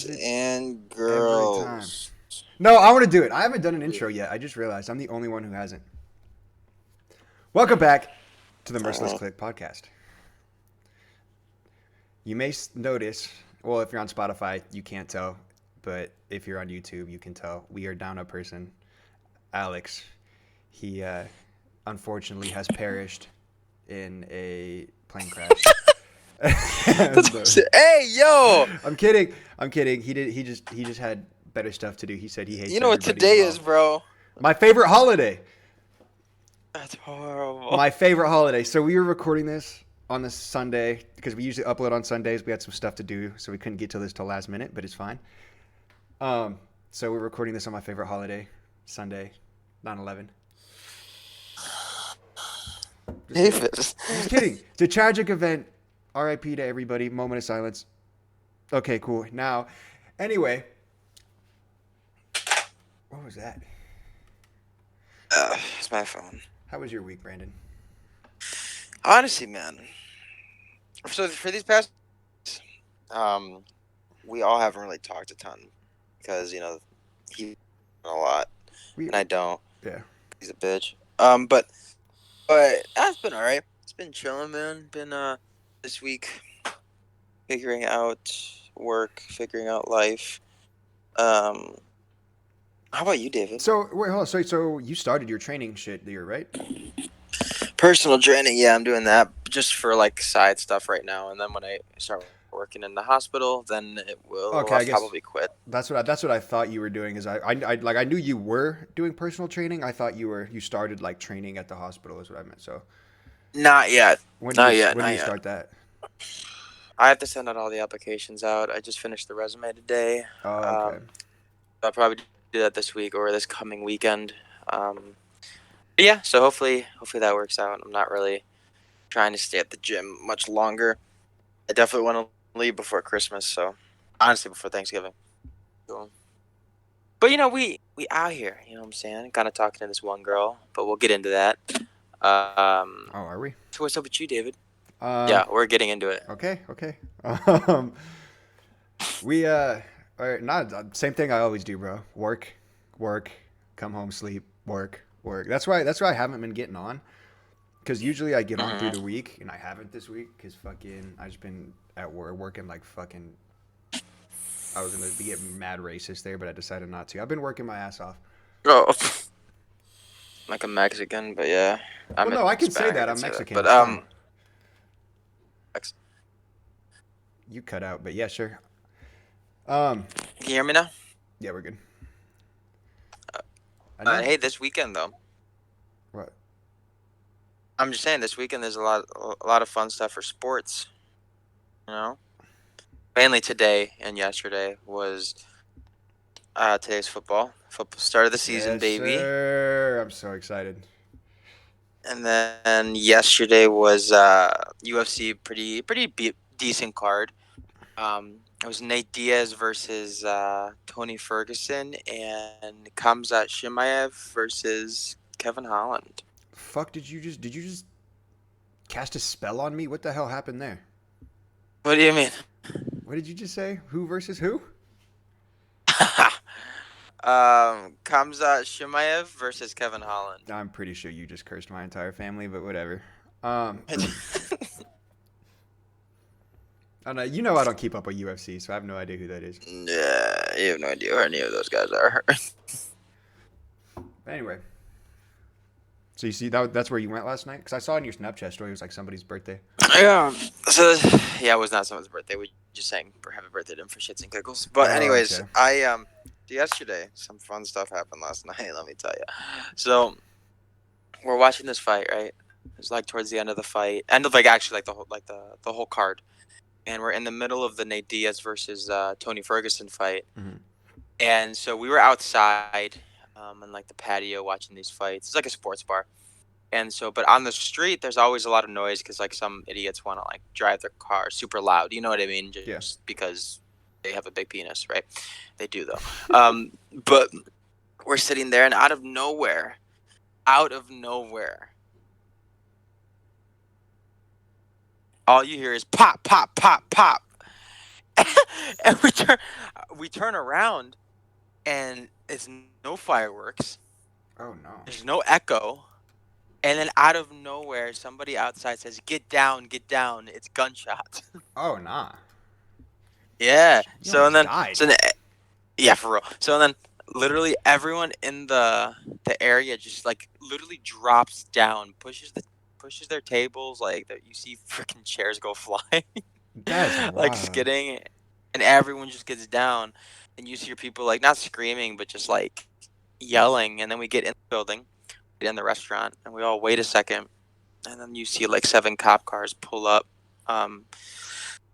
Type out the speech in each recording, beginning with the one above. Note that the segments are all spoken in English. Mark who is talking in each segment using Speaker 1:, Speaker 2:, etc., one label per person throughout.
Speaker 1: Boys
Speaker 2: does it
Speaker 1: and
Speaker 2: every time.
Speaker 1: girls.
Speaker 2: No, I want to do it. I haven't done an intro yet. I just realized I'm the only one who hasn't. Welcome back to the Merciless
Speaker 1: Uh,
Speaker 2: Click podcast. You may notice, well, if you're on Spotify, you can't tell, but if you're on YouTube, you can tell. We are down a person, Alex. He unfortunately has perished in a plane crash. And,
Speaker 1: hey, yo!
Speaker 2: I'm kidding. I'm kidding. He did. He just had better stuff to do. He said he hates
Speaker 1: You know what
Speaker 2: everybody
Speaker 1: today is,
Speaker 2: involved.
Speaker 1: bro?
Speaker 2: My favorite holiday.
Speaker 1: That's horrible.
Speaker 2: My favorite holiday. So we were recording this on this Sunday because we usually upload on Sundays. We had some stuff to do, so we couldn't get to this till last minute, but it's fine. So we're recording this on my favorite holiday, Sunday, 9/11. Just kidding.
Speaker 1: David.
Speaker 2: Just kidding. It's a tragic event. R.I.P. to everybody. Moment of silence. Okay, cool. Now, anyway, what was that?
Speaker 1: It's my phone.
Speaker 2: How was your week, Brandon?
Speaker 1: Honestly, man. So for these past, we all haven't really talked a ton because he a lot
Speaker 2: We,
Speaker 1: and I don't.
Speaker 2: yeah.
Speaker 1: He's a bitch. But that's been all right. It's been chilling, man. Been this week figuring out work, figuring out life. How about you, David?
Speaker 2: So wait, hold on. So you started your training shit there, right?
Speaker 1: Personal training, yeah, I'm doing that just for like side stuff right now, and then when I start working in the hospital, then it will.
Speaker 2: Okay,
Speaker 1: I'll
Speaker 2: I guess
Speaker 1: probably quit.
Speaker 2: that's what I thought you were doing. Is I knew you were doing personal training. I thought you started like training at the hospital. Is what I meant. So
Speaker 1: Not yet.
Speaker 2: when do
Speaker 1: Not
Speaker 2: you
Speaker 1: yet.
Speaker 2: when do
Speaker 1: Not
Speaker 2: you
Speaker 1: yet.
Speaker 2: start that?
Speaker 1: I have to send out all the applications out. I just finished the resume today.
Speaker 2: Oh, okay.
Speaker 1: I'll probably do that this week or this coming weekend. But yeah, so hopefully that works out. I'm not really trying to stay at the gym much longer. I definitely want to leave before Christmas, so honestly before Thanksgiving. So, but we out here, you know what I'm saying? Kind of talking to this one girl, but we'll get into that.
Speaker 2: Oh, are we?
Speaker 1: So what's up with you, David?
Speaker 2: Um.
Speaker 1: Yeah, we're getting into it.
Speaker 2: Okay. Okay. Um. We are not same thing I always do, bro. Work, come home, sleep, work. That's why I haven't been getting on. Because usually I get on through
Speaker 1: Hmm.
Speaker 2: the week, and I haven't this week because fucking I just been at work working like fucking. I was gonna be getting mad racist there, but I decided not to. I've been working my ass off.
Speaker 1: Oh, like a Mexican, but yeah, I'm
Speaker 2: Well, no, I can say
Speaker 1: Hispanic. I
Speaker 2: that
Speaker 1: can
Speaker 2: I'm
Speaker 1: say that,
Speaker 2: Mexican.
Speaker 1: but
Speaker 2: It's fine.
Speaker 1: Can
Speaker 2: You cut out, but yeah, sure.
Speaker 1: you hear me now?
Speaker 2: Yeah, we're good. I know.
Speaker 1: Hey, this weekend though,
Speaker 2: What?
Speaker 1: I'm just saying this weekend there's a lot of fun stuff for sports. You know, mainly today and yesterday was today's football start of the season,
Speaker 2: Yes,
Speaker 1: baby.
Speaker 2: sir. I'm so excited.
Speaker 1: And then yesterday was UFC, pretty decent card. It was Nate Diaz versus Tony Ferguson and Khamzat Chimaev versus Kevin Holland.
Speaker 2: Fuck, did you just cast a spell on me? What the hell happened there?
Speaker 1: What do you mean?
Speaker 2: What did you just say? Who versus who?
Speaker 1: Khamzat Chimaev versus Kevin Holland.
Speaker 2: I'm pretty sure you just cursed my entire family, but whatever. Um, I know you know I don't keep up with UFC, so I have no idea who that is.
Speaker 1: Yeah, you have no idea who any of those guys are.
Speaker 2: But anyway, so you see that's where you went last night? Because I saw in your Snapchat story it was like somebody's birthday.
Speaker 1: Yeah. So yeah, it was not someone's birthday. We just sang for happy birthday to him for shits and giggles. But
Speaker 2: Oh,
Speaker 1: anyways,
Speaker 2: okay.
Speaker 1: yesterday some fun stuff happened last night. Let me tell you. So we're watching this fight, right? It was like towards the end of the fight, end of like actually like the whole card, and we're in the middle of the Nate Diaz versus Tony Ferguson fight,
Speaker 2: Mhm.
Speaker 1: and so we were outside, in like the patio watching these fights. It's like a sports bar. And so, but on the street, there's always a lot of noise because like some idiots want to like drive their car super loud. You know what I mean?
Speaker 2: Yeah.
Speaker 1: Just because they have a big penis, right? They do though. But we're sitting there, and out of nowhere, all you hear is pop, pop, pop, pop. And we turn around and it's no fireworks.
Speaker 2: Oh no.
Speaker 1: There's no echo. And then out of nowhere, somebody outside says, "Get down, get down." It's gunshots.
Speaker 2: Oh nah.
Speaker 1: Yeah.
Speaker 2: You
Speaker 1: So and
Speaker 2: almost
Speaker 1: then
Speaker 2: died.
Speaker 1: so then, yeah, for real. So then literally everyone in the area just like literally drops down, pushes their tables like that you see freaking chairs go flying
Speaker 2: That's
Speaker 1: like
Speaker 2: wild.
Speaker 1: skidding and everyone just gets down and you see people like not screaming but just like yelling and then we get in the building, get in the restaurant and we all wait a second and then you see like 7 cop cars pull up um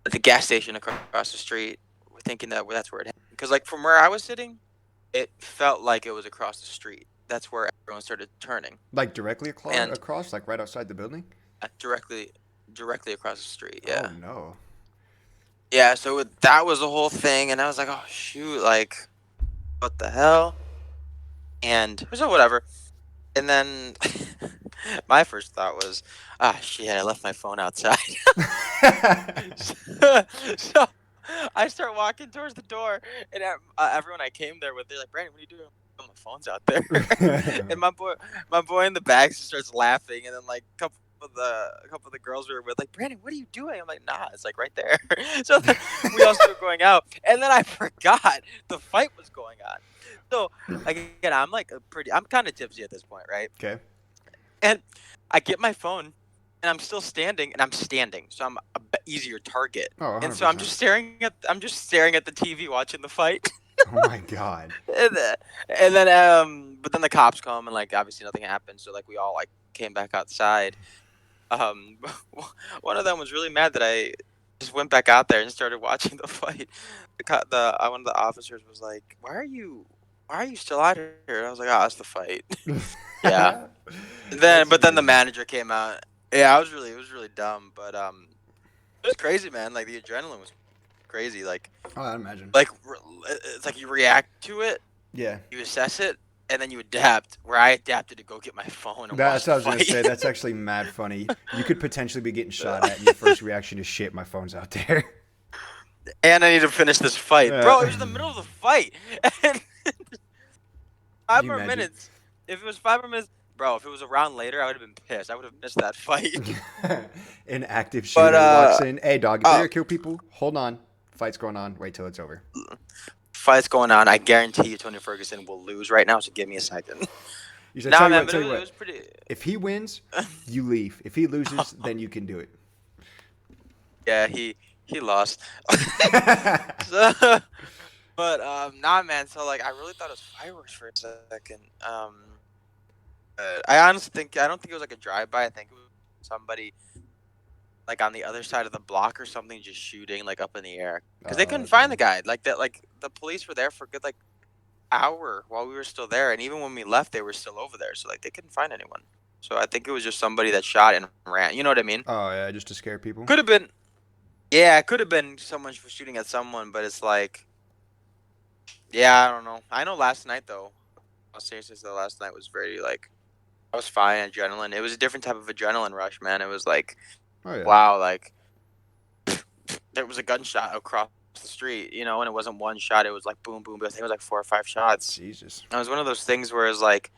Speaker 1: at the gas station across the street. We're thinking that that's where it happened because like from where I was sitting it felt like it was across the street. That's where everyone started turning,
Speaker 2: Like directly
Speaker 1: and
Speaker 2: across, like right outside the building.
Speaker 1: directly across the street.
Speaker 2: Oh
Speaker 1: Yeah,
Speaker 2: no.
Speaker 1: yeah. So that was the whole thing, and I was like, oh shoot, like what the hell? And so whatever. And then my first thought was, ah shit, I left my phone outside. So I start walking towards the door, and everyone I came there with, they're like, "Brandon, what are you doing?" "Oh, my phone's out there." And my boy in the back just starts laughing, and then like a couple of the girls we were with, like, "Brandon, what are you doing?" I'm like, "Nah, it's like right there." So then we all started going out, and then I forgot the fight was going on. So again, I'm kind of tipsy at this point, right?
Speaker 2: Okay.
Speaker 1: And I get my phone, and I'm still standing, and I'm standing, so I'm easier target.
Speaker 2: Oh,
Speaker 1: And so I'm
Speaker 2: 100%.
Speaker 1: just staring at the TV watching the fight.
Speaker 2: Oh my god.
Speaker 1: And then, but then the cops come, and like obviously nothing happened. So like we all like came back outside. Um, one of them was really mad that I just went back out there and started watching the fight. One of the officers was like, why are you still out here?" And I was like, "Oh, it's the fight." Yeah.
Speaker 2: That's
Speaker 1: But then the
Speaker 2: amazing.
Speaker 1: manager came out. Yeah, it was really dumb, but it was crazy, man. Like the adrenaline was crazy.
Speaker 2: Oh, I imagine.
Speaker 1: It's like you react to it,
Speaker 2: Yeah.
Speaker 1: you assess it, and then you adapt. Where I adapted to go get my phone and watch
Speaker 2: That's
Speaker 1: the
Speaker 2: what I was gonna
Speaker 1: fight.
Speaker 2: say. That's actually mad funny. You could potentially be getting shot at, and your first reaction is shit. My phone's out there.
Speaker 1: And I need to finish this fight, bro. It was in the
Speaker 2: Can
Speaker 1: middle of the fight. And five
Speaker 2: you
Speaker 1: more
Speaker 2: imagine?
Speaker 1: minutes. If it was 5 more minutes, bro. If it was a round later, I would have been pissed. I would have missed that fight.
Speaker 2: An active
Speaker 1: But
Speaker 2: shooter walks in. Hey, dog. If you're
Speaker 1: uh,
Speaker 2: gonna kill people, hold on. Fight's going on. Wait till it's over.
Speaker 1: fight's going on. I guarantee you, Tony Ferguson will lose right now. So give me a second.
Speaker 2: You said,
Speaker 1: Nah,
Speaker 2: tell you
Speaker 1: man.
Speaker 2: what.
Speaker 1: But
Speaker 2: Tell you
Speaker 1: it
Speaker 2: what.
Speaker 1: was pretty.
Speaker 2: If he wins, you leave. If he loses, then you can do it.
Speaker 1: Yeah, he lost. So, but nah, man. So like, I really thought it was fireworks for a second. I honestly I don't think it was like a drive-by. I think it was somebody like on the other side of the block or something just shooting like up in the air because they couldn't
Speaker 2: Okay.
Speaker 1: find the guy. Like that, like the police were there for a good like hour while we were still there, and even when we left, they were still over there. So like they couldn't find anyone. So I think it was just somebody that shot and ran. You know what I mean?
Speaker 2: Oh yeah, just to scare people.
Speaker 1: Could have been. Yeah, it could have been someone shooting at someone, but it's like, yeah, I don't know. I know last night though. I'll seriously, the last night was very like I was fine adrenaline. It was a different type of adrenaline rush, man. It was like,
Speaker 2: Oh yeah.
Speaker 1: wow, like there was a gunshot across the street, and it wasn't one shot. It was like boom, boom, boom. I think it was like 4 or 5 shots.
Speaker 2: Jesus.
Speaker 1: It was one of those things where it was like,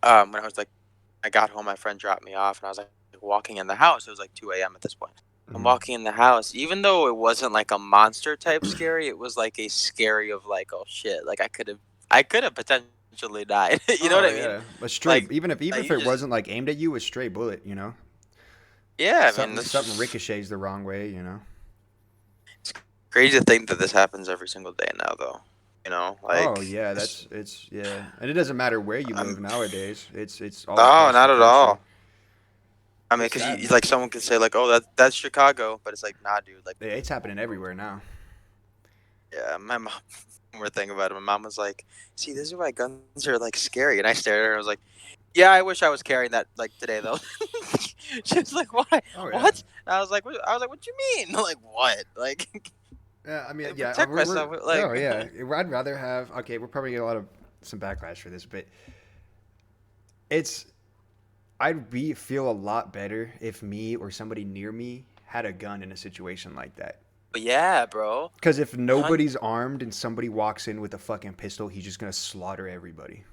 Speaker 1: when I was like, I got home, my friend dropped me off, and I was like walking in the house. It was like 2 a.m. at this point. I'm
Speaker 2: Mhm.
Speaker 1: walking in the house, even though it wasn't like a monster type scary. It was like a scary of like, oh shit, like I could have potentially died. You know what
Speaker 2: Oh
Speaker 1: I mean?
Speaker 2: yeah, a straight.
Speaker 1: Like,
Speaker 2: Even if
Speaker 1: you
Speaker 2: it
Speaker 1: just,
Speaker 2: wasn't like aimed at you, a straight bullet.
Speaker 1: yeah. I mean,
Speaker 2: Something ricochets the wrong way.
Speaker 1: it's crazy to think that this happens every single day now, though.
Speaker 2: Oh
Speaker 1: Like,
Speaker 2: yeah, it's yeah, and it doesn't matter where you live
Speaker 1: I'm,
Speaker 2: nowadays. It's all
Speaker 1: no,
Speaker 2: across the
Speaker 1: not at
Speaker 2: country.
Speaker 1: all. I mean,
Speaker 2: It's
Speaker 1: because
Speaker 2: sad.
Speaker 1: like someone could say like, oh, that's Chicago, but it's like, nah, dude. Like,
Speaker 2: It's happening everywhere now.
Speaker 1: yeah, my mom. We're thinking about it. My mom was like, "See, this is why guns are like scary." And I stared at her. And I was like, "Yeah, I wish I was carrying that like today though." She was like, "Why?
Speaker 2: Oh yeah.
Speaker 1: What?" And I was like, "What you mean? Like what? Like
Speaker 2: Yeah, I mean, yeah,
Speaker 1: protect
Speaker 2: we're
Speaker 1: myself?
Speaker 2: oh
Speaker 1: Like."
Speaker 2: yeah. I'd rather have. Okay, we're probably gonna get some backlash for this, but it's feel a lot better if me or somebody near me had a gun in a situation like that.
Speaker 1: Yeah, bro.
Speaker 2: Because if
Speaker 1: Hun-
Speaker 2: nobody's armed and somebody walks in with a fucking pistol, he's just gonna slaughter everybody.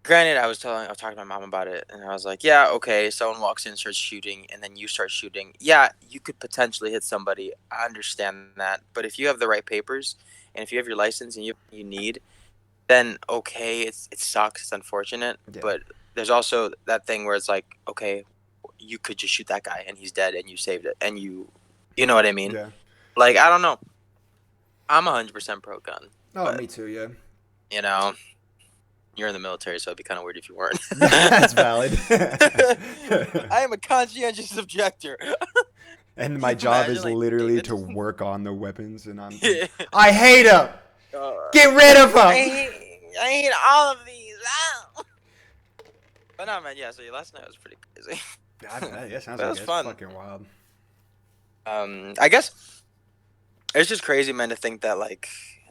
Speaker 1: Granted, I was talking to my mom about it, and I was like, yeah, okay, someone walks in and starts shooting, and then you start shooting. Yeah, you could potentially hit somebody. I understand that. But if you have the right papers, and if you have your license and you need, then okay, it sucks, it's unfortunate.
Speaker 2: Yeah.
Speaker 1: But there's also that thing where it's like, okay, you could just shoot that guy and he's dead and you saved it and you know what I mean?
Speaker 2: Yeah.
Speaker 1: Like, I don't know. I'm 100% pro gun,
Speaker 2: Oh,
Speaker 1: but
Speaker 2: me too. Yeah.
Speaker 1: you know, you're in the military, so it'd be kind of weird if you weren't.
Speaker 2: That's valid.
Speaker 1: I am a conscientious objector.
Speaker 2: And my job
Speaker 1: Imagine,
Speaker 2: is
Speaker 1: like,
Speaker 2: literally
Speaker 1: David.
Speaker 2: to work on the weapons, and
Speaker 1: Yeah.
Speaker 2: I hate them.
Speaker 1: Uh,
Speaker 2: Get rid of
Speaker 1: I
Speaker 2: them.
Speaker 1: hate all of these. Ah! But no, man. Yeah. So your last night was pretty crazy.
Speaker 2: Yeah, sounds
Speaker 1: That
Speaker 2: like
Speaker 1: was
Speaker 2: it's
Speaker 1: fun.
Speaker 2: fucking wild.
Speaker 1: I guess it's just crazy, man, to think that like,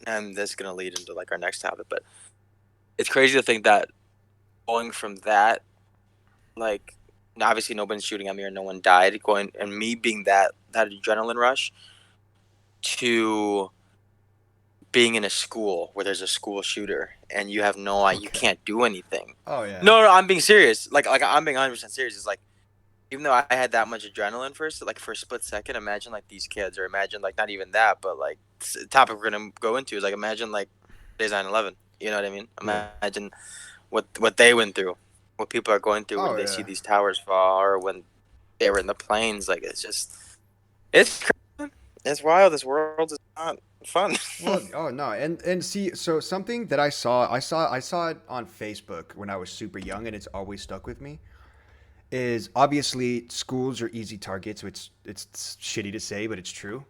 Speaker 1: and this is gonna lead into like our next topic, but it's crazy to think that going from that, like, obviously nobody's shooting at me or no one died, going and me being that adrenaline rush to being in a school where there's a school shooter and you have no you
Speaker 2: Okay.
Speaker 1: can't do anything.
Speaker 2: Oh yeah.
Speaker 1: No, I'm being serious. Like I'm being 100% serious. It's like even though I had that much adrenaline first, like for a split second, imagine like these kids, or imagine like not even that, but like the topic we're gonna go into is like imagine like today's 9/11. You know what I mean?
Speaker 2: Yeah.
Speaker 1: Imagine what they went through, what people are going through
Speaker 2: Oh
Speaker 1: when they see
Speaker 2: yeah.
Speaker 1: these towers fall, or when they were in the planes. Like it's crazy. It's wild. This world is not fun.
Speaker 2: Well, oh no, and see, so something that I saw it on Facebook when I was super young, and it's always stuck with me. Is obviously schools are easy targets. It's shitty to say, but it's true.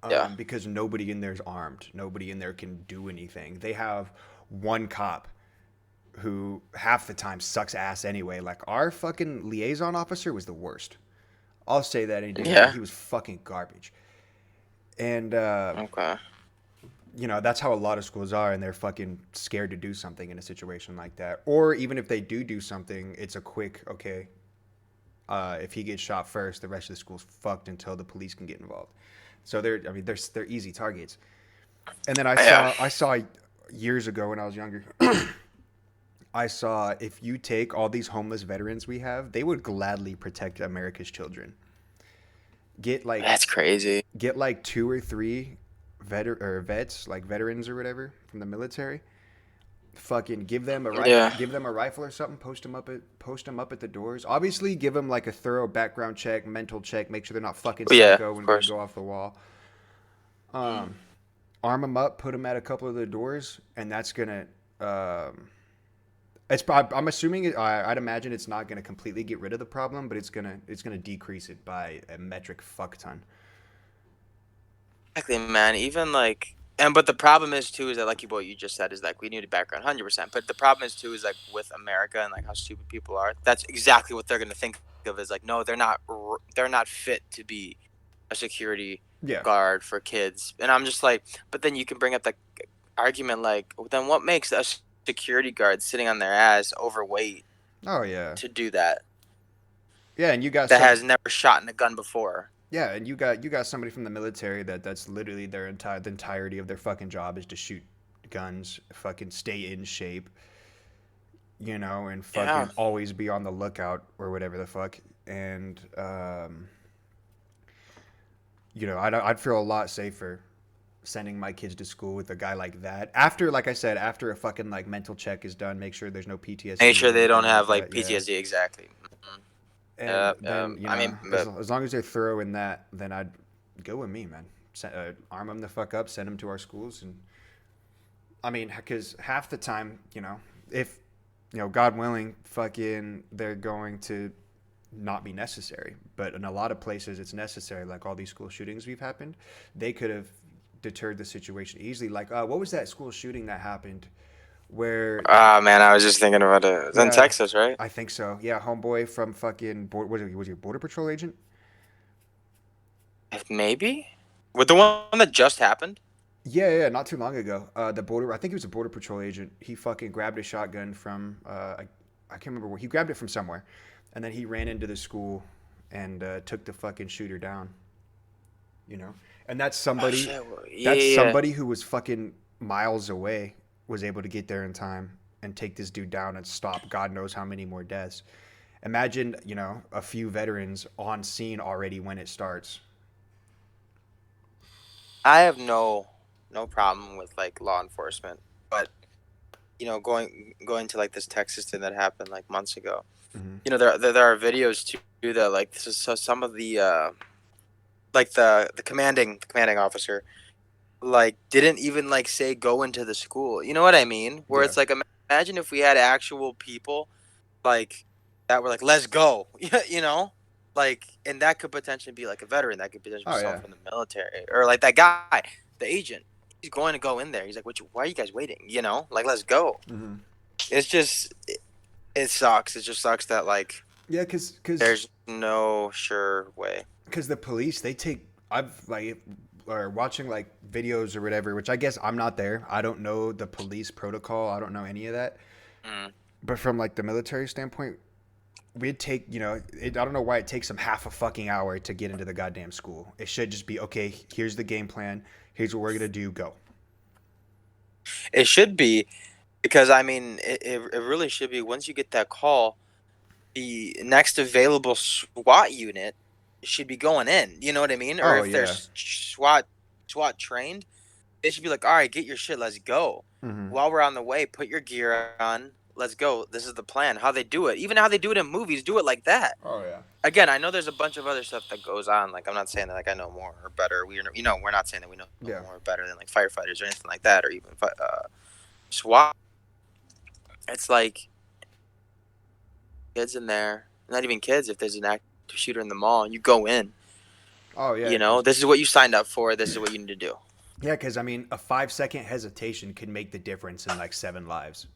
Speaker 1: Yeah.
Speaker 2: Because nobody in there is armed. Nobody in there can do anything. They have one cop who half the time sucks ass anyway. Like our fucking liaison officer was the worst. I'll say that any day.
Speaker 1: Yeah.
Speaker 2: He was fucking garbage. And
Speaker 1: Okay.
Speaker 2: that's how a lot of schools are, and they're fucking scared to do something in a situation like that. Or even if they do something, it's a quick okay. If he gets shot first, the rest of the school's fucked until the police can get involved. So they're easy targets. And then
Speaker 1: Yeah.
Speaker 2: I saw years ago when I was younger. I saw if you take all these homeless veterans we have, they would gladly protect America's children. Get like
Speaker 1: That's crazy.
Speaker 2: get like two or three vets, like veterans or whatever from the military. Fucking
Speaker 1: Yeah.
Speaker 2: give them a rifle or something. Post them up at the doors. Obviously, give them like a thorough background check, mental check. Make sure they're not fucking
Speaker 1: Yeah.
Speaker 2: psycho
Speaker 1: Of
Speaker 2: and gonna
Speaker 1: course.
Speaker 2: go off the wall. Arm them up, put them at a couple of the doors, and that's gonna. I'm assuming I'd imagine it's not gonna completely get rid of the problem, but it's gonna decrease it by a metric fuck ton.
Speaker 1: Exactly, man. Even like, and but the problem is too is that like what you just said is like we need a background, 100%. But the problem is too is like with America and like how stupid people are. That's exactly what they're gonna think of is like no, they're not fit to be a security
Speaker 2: Yeah.
Speaker 1: guard for kids. And I'm just like, but then you can bring up the argument like, well, then what makes a security guard sitting on their ass overweight
Speaker 2: Oh yeah.
Speaker 1: to do that?
Speaker 2: Yeah, and you got
Speaker 1: That
Speaker 2: some.
Speaker 1: has never shot in a gun before.
Speaker 2: Yeah, and you got somebody from the military that's literally the entirety of their fucking job is to shoot guns, fucking stay in shape, and
Speaker 1: Yeah.
Speaker 2: fucking always be on the lookout or whatever the fuck. And I'd feel a lot safer sending my kids to school with a guy like that. After, like I said, after a fucking like mental check is done, make sure there's no PTSD
Speaker 1: Make sure
Speaker 2: or
Speaker 1: they don't
Speaker 2: anything
Speaker 1: have like
Speaker 2: that. Yeah.
Speaker 1: PTSD. Exactly. Mhm.
Speaker 2: And then
Speaker 1: I mean,
Speaker 2: as long as they're thorough in that, then I'd go with me, man. Arm them the fuck up, send them to our schools, and I mean, because half the time, if God willing, fucking they're going to not be necessary, but in a lot of places it's necessary. Like all these school shootings we've happened, they could have deterred the situation easily. Like, what was that school shooting that happened? Where
Speaker 1: ah, man, I was just thinking about it. It's in
Speaker 2: yeah,
Speaker 1: Texas, right?
Speaker 2: I think so. Yeah, homeboy from fucking was he a border patrol agent?
Speaker 1: Maybe with the one that just happened.
Speaker 2: Yeah, not too long ago. I think he was a border patrol agent. He fucking grabbed a shotgun from, I can't remember where. He grabbed it from somewhere, and then he ran into the school and took the fucking shooter down. you know, and that's
Speaker 1: Oh
Speaker 2: somebody,
Speaker 1: shit. Yeah,
Speaker 2: that's
Speaker 1: yeah.
Speaker 2: somebody who was fucking miles away was able to get there in time and take this dude down and stop God knows how many more deaths. Imagine, you know, a few veterans on scene already when it starts.
Speaker 1: I have no problem with like law enforcement, but you know, going to like this Texas thing that happened like months ago.
Speaker 2: Hmm.
Speaker 1: You know, there are videos too that like so some of the like the commanding officer like didn't even like say go into the school. You know what I mean? Where
Speaker 2: Yeah.
Speaker 1: it's like imagine if we had actual people like that were like let's go. You know? Like and that could potentially be like a veteran, that could potentially be
Speaker 2: Oh
Speaker 1: someone
Speaker 2: yeah.
Speaker 1: from the military or like that guy, the agent. He's going to go in there. He's like, why are you guys waiting? You know? Like let's go.
Speaker 2: Hmm.
Speaker 1: It's just it sucks. It just sucks that like
Speaker 2: Yeah, cause
Speaker 1: there's no sure way.
Speaker 2: because the police they take I've like or watching like videos or whatever, which I guess I'm not there. I don't know the police protocol. I don't know any of that.
Speaker 1: Mm.
Speaker 2: But from like the military standpoint, we'd take I don't know why it takes them half a fucking hour to get into the goddamn school. It should just be okay. Here's the game plan. Here's what we're gonna do. Go.
Speaker 1: It should be because I mean it really should be once you get that call, the next available SWAT unit should be going in. You know what I mean? Or
Speaker 2: Oh
Speaker 1: if they're
Speaker 2: yeah.
Speaker 1: SWAT trained, they should be like, all right, get your shit, let's go.
Speaker 2: Hmm.
Speaker 1: While we're on the way, put your gear on, let's go. This is the plan. How they do it, even how they do it in movies, do it like that.
Speaker 2: Oh yeah.
Speaker 1: Again, I know there's a bunch of other stuff that goes on. Like I'm not saying that like I know more or better. We're not saying that we know
Speaker 2: Yeah.
Speaker 1: more or better than like firefighters or anything like that, or even SWAT. It's like kids in there, not even kids. If there's an active shooter in the mall, you go in.
Speaker 2: Oh yeah.
Speaker 1: You know,
Speaker 2: Because
Speaker 1: this is what you signed up for. This is what you need to do.
Speaker 2: yeah, because I mean, a 5 second hesitation could make the difference in like 7 lives.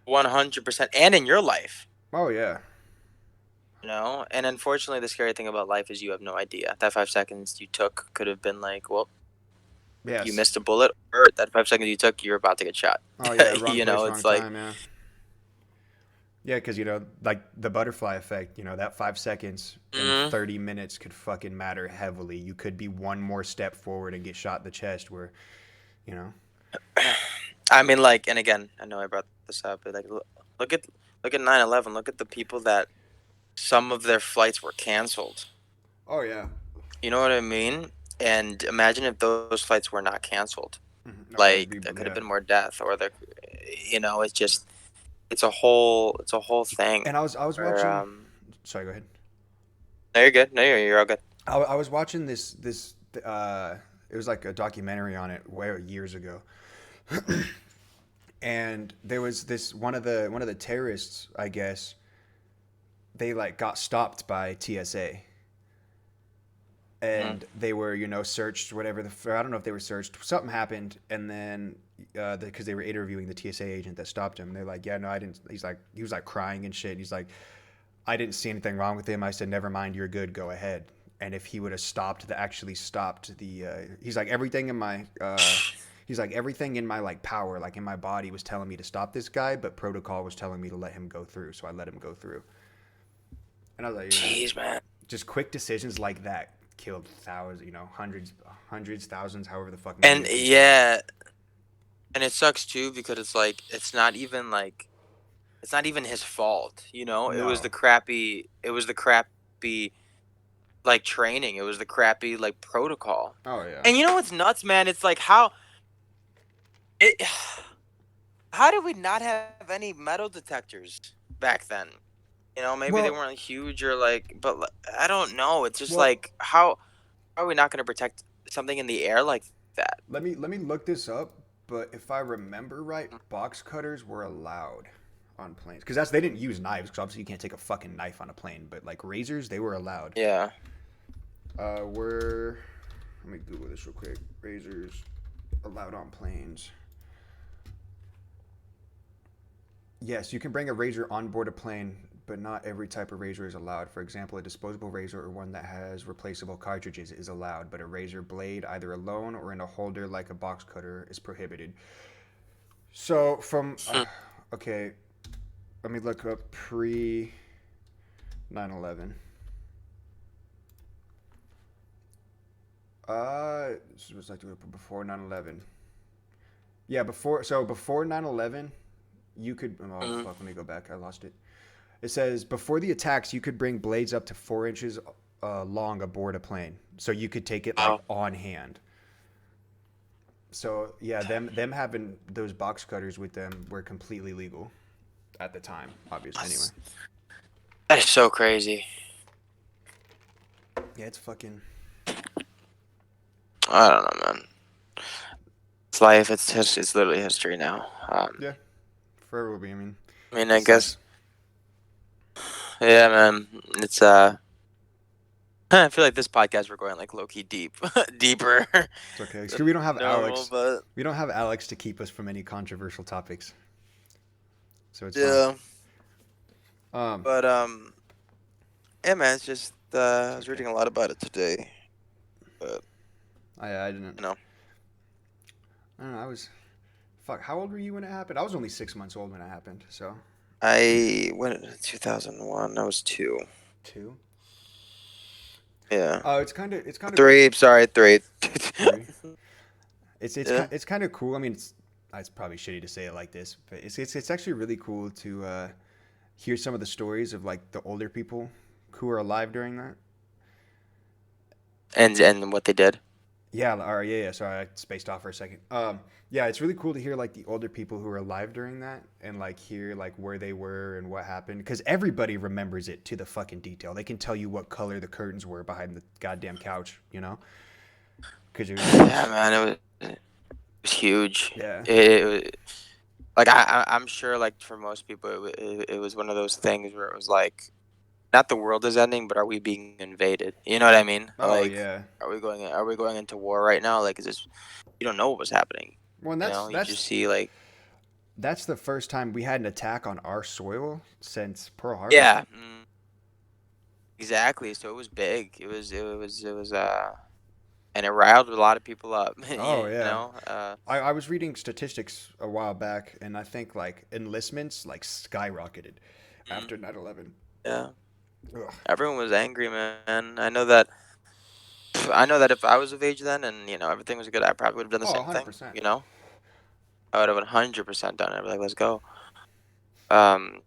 Speaker 1: 100%, and in your life.
Speaker 2: Oh yeah.
Speaker 1: You know, and unfortunately, the scary thing about life is you have no idea. That 5 seconds you took could have been like, well, you
Speaker 2: Yes.
Speaker 1: missed a bullet, or that 5 seconds you took, you're about to get shot.
Speaker 2: Oh yeah. Wrong
Speaker 1: You
Speaker 2: place,
Speaker 1: know,
Speaker 2: wrong
Speaker 1: it's like,
Speaker 2: time. Yeah. Yeah, because like the butterfly effect, that 5 seconds in
Speaker 1: mm,
Speaker 2: 30 minutes could fucking matter heavily. You could be one more step forward and get shot in the chest. Where, you know.
Speaker 1: I mean, like, and again, I know I brought this up, but like, look at 9/11. Look at the people that some of their flights were canceled.
Speaker 2: Oh yeah.
Speaker 1: You know what I mean? And imagine if those flights were not canceled.
Speaker 2: Mhm. No, it'd
Speaker 1: Like
Speaker 2: be
Speaker 1: there could have
Speaker 2: yeah.
Speaker 1: been more death, or it's just it's a whole thing.
Speaker 2: And I was
Speaker 1: Where
Speaker 2: watching. Sorry, go ahead.
Speaker 1: no, you're good. No, you're all good.
Speaker 2: I was watching this. It was like a documentary on it where years ago, and there was this one of the terrorists. I guess they like got stopped by TSA,
Speaker 1: Mm.
Speaker 2: and they were searched, whatever. I don't know if they were searched. Something happened, and then because they were interviewing the TSA agent that stopped him, they're like, yeah, no, I didn't. He was like crying and shit. He's like, I didn't see anything wrong with him. I said, never mind, you're good, go ahead. And if he would have actually stopped he's like he's like everything in my like power, like in my body was telling me to stop this guy, but protocol was telling me to let him go through, so I let him go through. And I was like,
Speaker 1: Jeez, man.
Speaker 2: just quick decisions like that killed thousands, hundreds, thousands, however the fuck many
Speaker 1: And
Speaker 2: of people.
Speaker 1: yeah, and it sucks too because it's like it's not even his fault. You know,
Speaker 2: No.
Speaker 1: it was the crappy like training. It was the crappy like protocol.
Speaker 2: Oh yeah.
Speaker 1: And you know what's nuts, man? It's like it. How did we not have any metal detectors back then? You know, maybe they
Speaker 2: Well,
Speaker 1: weren't huge or like, but I don't know. It's just
Speaker 2: well,
Speaker 1: like how are we not going to protect something in the air like that?
Speaker 2: let me look this up. But if I remember right, box cutters were allowed on planes because they didn't use knives because obviously you can't take a fucking knife on a plane. But like razors, they were allowed.
Speaker 1: Yeah.
Speaker 2: Were Let me Google this real quick. Razors allowed on planes. Yes, you can bring a razor on board a plane, but not every type of razor is allowed. For example, a disposable razor or one that has replaceable cartridges is allowed, but a razor blade, either alone or in a holder like a box cutter, is prohibited. So, okay, let me look up pre 9/11. This was like before 9/11. Yeah, before 9/11, you could. Oh
Speaker 1: Mhm.
Speaker 2: fuck! Let me go back. I lost it. It says before the attacks, you could bring blades up to 4 inches long aboard a plane, so you could take it like
Speaker 1: Wow.
Speaker 2: on hand. So yeah, them having those box cutters with them were completely legal at the time, obviously. Anyway,
Speaker 1: That is so crazy.
Speaker 2: yeah, it's fucking.
Speaker 1: I don't know, man. It's life. It's literally history now.
Speaker 2: Yeah, forever will be. I mean,
Speaker 1: I mean,
Speaker 2: it
Speaker 1: I guess.
Speaker 2: sucks.
Speaker 1: Yeah, man. It's I feel like this podcast we're going like low key deep, deeper
Speaker 2: It's okay. 'Cause we
Speaker 1: than
Speaker 2: don't have
Speaker 1: normal,
Speaker 2: Alex.
Speaker 1: but
Speaker 2: We don't have Alex to keep us from any controversial topics, so it's fine.
Speaker 1: yeah.
Speaker 2: Um,
Speaker 1: But yeah, man. It's just I
Speaker 2: it's
Speaker 1: was
Speaker 2: okay.
Speaker 1: reading a lot about it today. But
Speaker 2: I didn't.
Speaker 1: you know,
Speaker 2: I don't know. I was. Fuck. How old were you when it happened? I was only 6 months old when it happened. So
Speaker 1: I went in 2001. I was 2.
Speaker 2: 2.
Speaker 1: Yeah,
Speaker 2: It's kind of
Speaker 1: 3. Sorry, 3.
Speaker 2: 3.
Speaker 1: Yeah.
Speaker 2: It's kind of cool. I mean, it's probably shitty to say it like this, but it's actually really cool to hear some of the stories of like the older people who were alive during that.
Speaker 1: And what they did.
Speaker 2: Yeah, or yeah. Sorry, I spaced off for a second. Yeah, it's really cool to hear like the older people who were alive during that and like hear like where they were and what happened because everybody remembers it to the fucking detail. They can tell you what color the curtains were behind the goddamn couch, you know? Because it was
Speaker 1: Yeah,
Speaker 2: just
Speaker 1: man. It was huge.
Speaker 2: yeah.
Speaker 1: Like I'm sure like for most people it was one of those things where it was like not the world is ending, but are we being invaded? You know what I mean?
Speaker 2: Oh
Speaker 1: Like
Speaker 2: yeah.
Speaker 1: are we going into war right now? Like is this you don't know what was happening.
Speaker 2: Well, and
Speaker 1: You know, you just see like
Speaker 2: that's the first time we had an attack on our soil since Pearl Harbor.
Speaker 1: yeah, exactly. So it was big. It was and it riled a lot of people up.
Speaker 2: Oh
Speaker 1: You
Speaker 2: yeah.
Speaker 1: know?
Speaker 2: I was reading statistics a while back, and I think like enlistments like skyrocketed
Speaker 1: Mm,
Speaker 2: after 9/11.
Speaker 1: yeah.
Speaker 2: Ugh.
Speaker 1: Everyone was angry, man. I know that if I was of age then and everything was good, I probably would have done the
Speaker 2: Oh,
Speaker 1: same thing.
Speaker 2: 100%.
Speaker 1: I would have 100% done it. I'd be like, let's go. Um,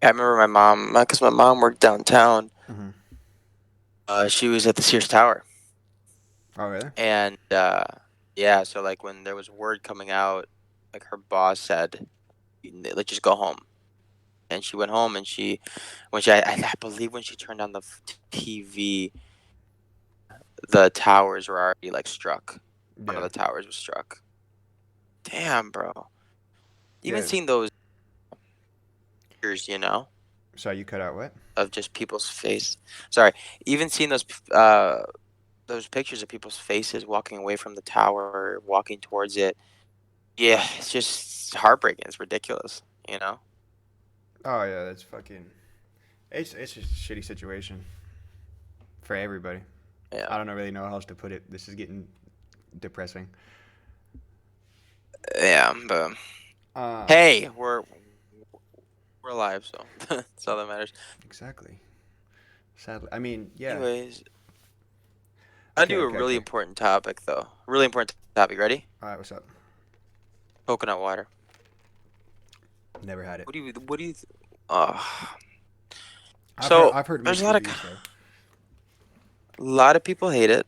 Speaker 1: I remember my mom, because my mom worked downtown.
Speaker 2: Hmm.
Speaker 1: She was at the Sears Tower,
Speaker 2: Oh, really?
Speaker 1: and yeah, so like when there was word coming out, like her boss said, let's just go home. And she went home, and I believe when she turned on the TV, the towers were already like struck. One of
Speaker 2: Yeah.
Speaker 1: the towers was struck. Damn, bro. Even
Speaker 2: Yeah.
Speaker 1: seeing those pictures,
Speaker 2: Sorry, you cut out what?
Speaker 1: of just people's face. Sorry, even seeing those pictures of people's faces walking away from the tower, walking towards it. Yeah, it's just heartbreaking. It's ridiculous, you know.
Speaker 2: Oh, yeah, that's fucking. It's just a shitty situation for everybody.
Speaker 1: Yeah,
Speaker 2: I don't really know how else to put it. This is getting depressing.
Speaker 1: yeah. But
Speaker 2: Uh,
Speaker 1: hey, we're alive, so that's all that matters.
Speaker 2: exactly. Sadly, I mean, yeah.
Speaker 1: Anyways, I
Speaker 2: Okay,
Speaker 1: do a
Speaker 2: okay,
Speaker 1: really
Speaker 2: okay.
Speaker 1: important topic though. Really important topic. Ready?
Speaker 2: All right, what's up?
Speaker 1: Coconut water.
Speaker 2: Never had it.
Speaker 1: What do you? Uh,
Speaker 2: I've
Speaker 1: so
Speaker 2: I've heard
Speaker 1: there's
Speaker 2: mixed reviews though.
Speaker 1: a lot of people hate it.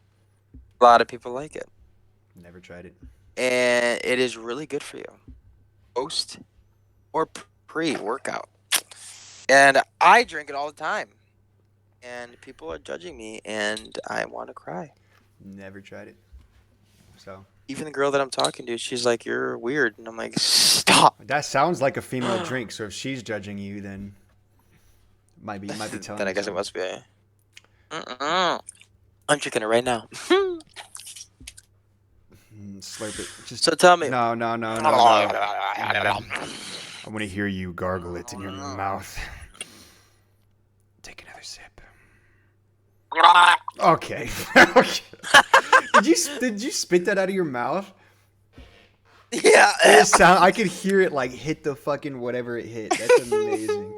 Speaker 1: A lot of people like it,
Speaker 2: Never tried it.
Speaker 1: and it is really good for you, post or pre-workout. And I drink it all the time, and people are judging me, and I want to cry.
Speaker 2: Never tried it. So
Speaker 1: Even the girl that I'm talking to, she's like, "You're weird," and I'm like, "Stop."
Speaker 2: that sounds like a female drink. So if she's judging you, then might be telling
Speaker 1: Then I
Speaker 2: you
Speaker 1: guess it
Speaker 2: something.
Speaker 1: must be. Mm-mm. I'm drinking it right now.
Speaker 2: Slurp it. Just
Speaker 1: So tell me.
Speaker 2: no, no, no, no, no, no. I want to hear you gargle it in your mouth. Take another sip. Okay. Okay. Did you spit that out of your mouth?
Speaker 1: Yeah.
Speaker 2: I could hear it like hit the fucking whatever it hit. That's amazing.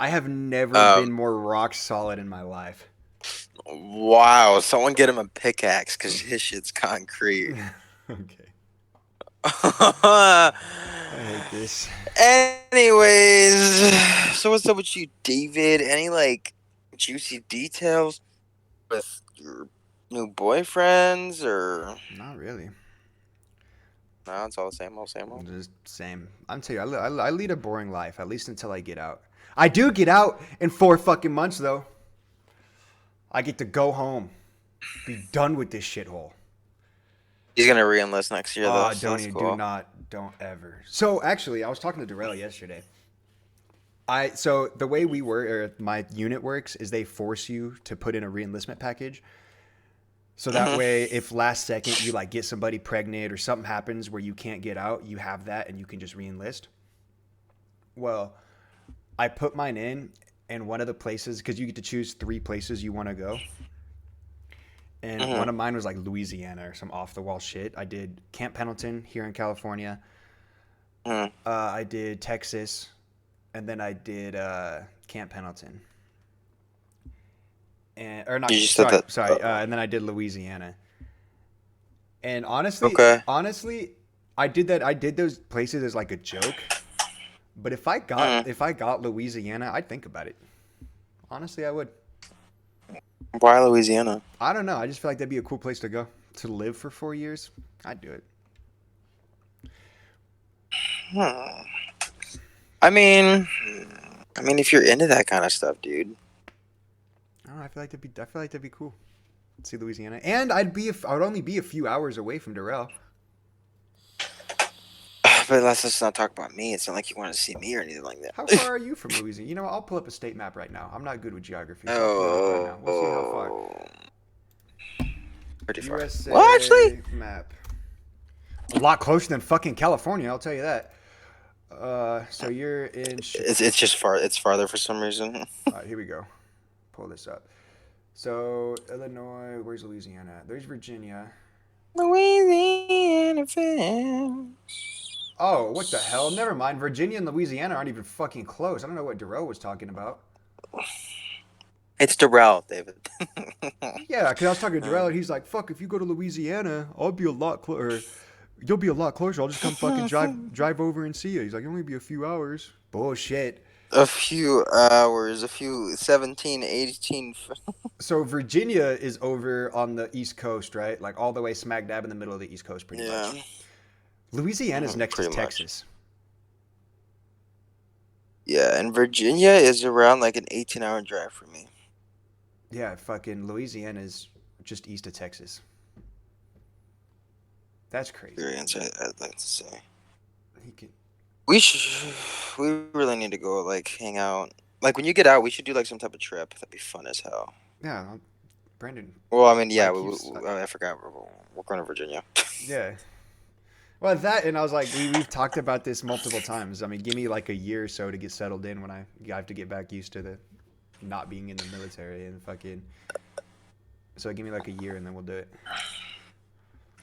Speaker 2: I have never been
Speaker 1: Um,
Speaker 2: more rock solid in my life.
Speaker 1: Wow, someone get him a pickaxe because his shit's concrete.
Speaker 2: Okay.
Speaker 1: Anyways,
Speaker 2: I hate this.
Speaker 1: so what's up with you, David? Any like juicy details with your new boyfriends or
Speaker 2: Not really.
Speaker 1: no? It's all the same old, same old.
Speaker 2: Just same. I'm telling you, I lead a boring life, at least until I get out. I do get out in 4 fucking months, though. I get to go home. Be done with this shithole.
Speaker 1: He's gonna re-enlist next year though, so
Speaker 2: Don't
Speaker 1: that's
Speaker 2: even,
Speaker 1: cool.
Speaker 2: don't ever. So actually, I was talking to Darrell yesterday. So the way we work, or my unit works, is they force you to put in a reenlistment package. So that way, if last second you like get somebody pregnant or something happens where you can't get out, you have that and you can just reenlist. Well, I put mine in, and one of the places, because you get to choose 3 places you want to go, and one of mine was like Louisiana or some off the wall shit. I did Camp Pendleton here in California. I did Texas, and then I did Camp Pendleton. And or not,
Speaker 1: You just said that.
Speaker 2: and then I did Louisiana. And honestly,
Speaker 1: Okay.
Speaker 2: I did that. I did those places as like a joke. But if I got Louisiana, I'd think about it. Honestly, I would.
Speaker 1: Why Louisiana?
Speaker 2: I don't know. I just feel like that'd be a cool place to go to live for 4 years. I'd do it.
Speaker 1: I mean, if you're into that kind of stuff, dude.
Speaker 2: I don't know. I feel like that'd be cool. See Louisiana, and I would only be a few hours away from Darrell.
Speaker 1: But let's just not talk about me. It's not like you want to see me or anything like that.
Speaker 2: How far are you from Louisiana? You know, I'll pull up a state map right now. I'm not good with geography, so I'll pull it up right now. We'll see how far.
Speaker 1: Pretty far.
Speaker 2: USA
Speaker 1: Well, actually,
Speaker 2: map. A lot closer than fucking California, I'll tell you that. So you're in.
Speaker 1: it's just far. It's farther for some reason.
Speaker 2: All right, here we go. Pull this up. So Illinois, where's Louisiana? There's Virginia.
Speaker 1: Louisiana fam.
Speaker 2: Oh, what the hell? Never mind. Virginia and Louisiana aren't even fucking close. I don't know what Darrell was talking about.
Speaker 1: It's Darrell, David.
Speaker 2: Yeah, because I was talking to Darrell, and he's like, "Fuck, if you go to Louisiana, I'll be a lot closer. You'll be a lot closer. I'll just come fucking drive over and see you." He's like, "It'll only be a few hours." Bullshit.
Speaker 1: A few hours, a few 17, 18.
Speaker 2: So Virginia is over on the East Coast, right? Like all the way smack dab in the middle of the East Coast, pretty much. Louisiana's next to Texas.
Speaker 1: Yeah, and Virginia is around like an 18-hour drive for me.
Speaker 2: Yeah, fucking Louisiana is just east of Texas. That's crazy.
Speaker 1: Experience, I'd like to say.
Speaker 2: He can...
Speaker 1: We really need to go like hang out. Like when you get out, we should do like some type of trip. That'd be fun as hell.
Speaker 2: Yeah, Brandon.
Speaker 1: Well, I mean, yeah,
Speaker 2: like
Speaker 1: I forgot. We're going to Virginia.
Speaker 2: Yeah. Well, that, and I was like, we've talked about this multiple times. I mean, give me like a year or so to get settled in when I have to get back used to the not being in the military and fucking. So give me like a year and then we'll do it.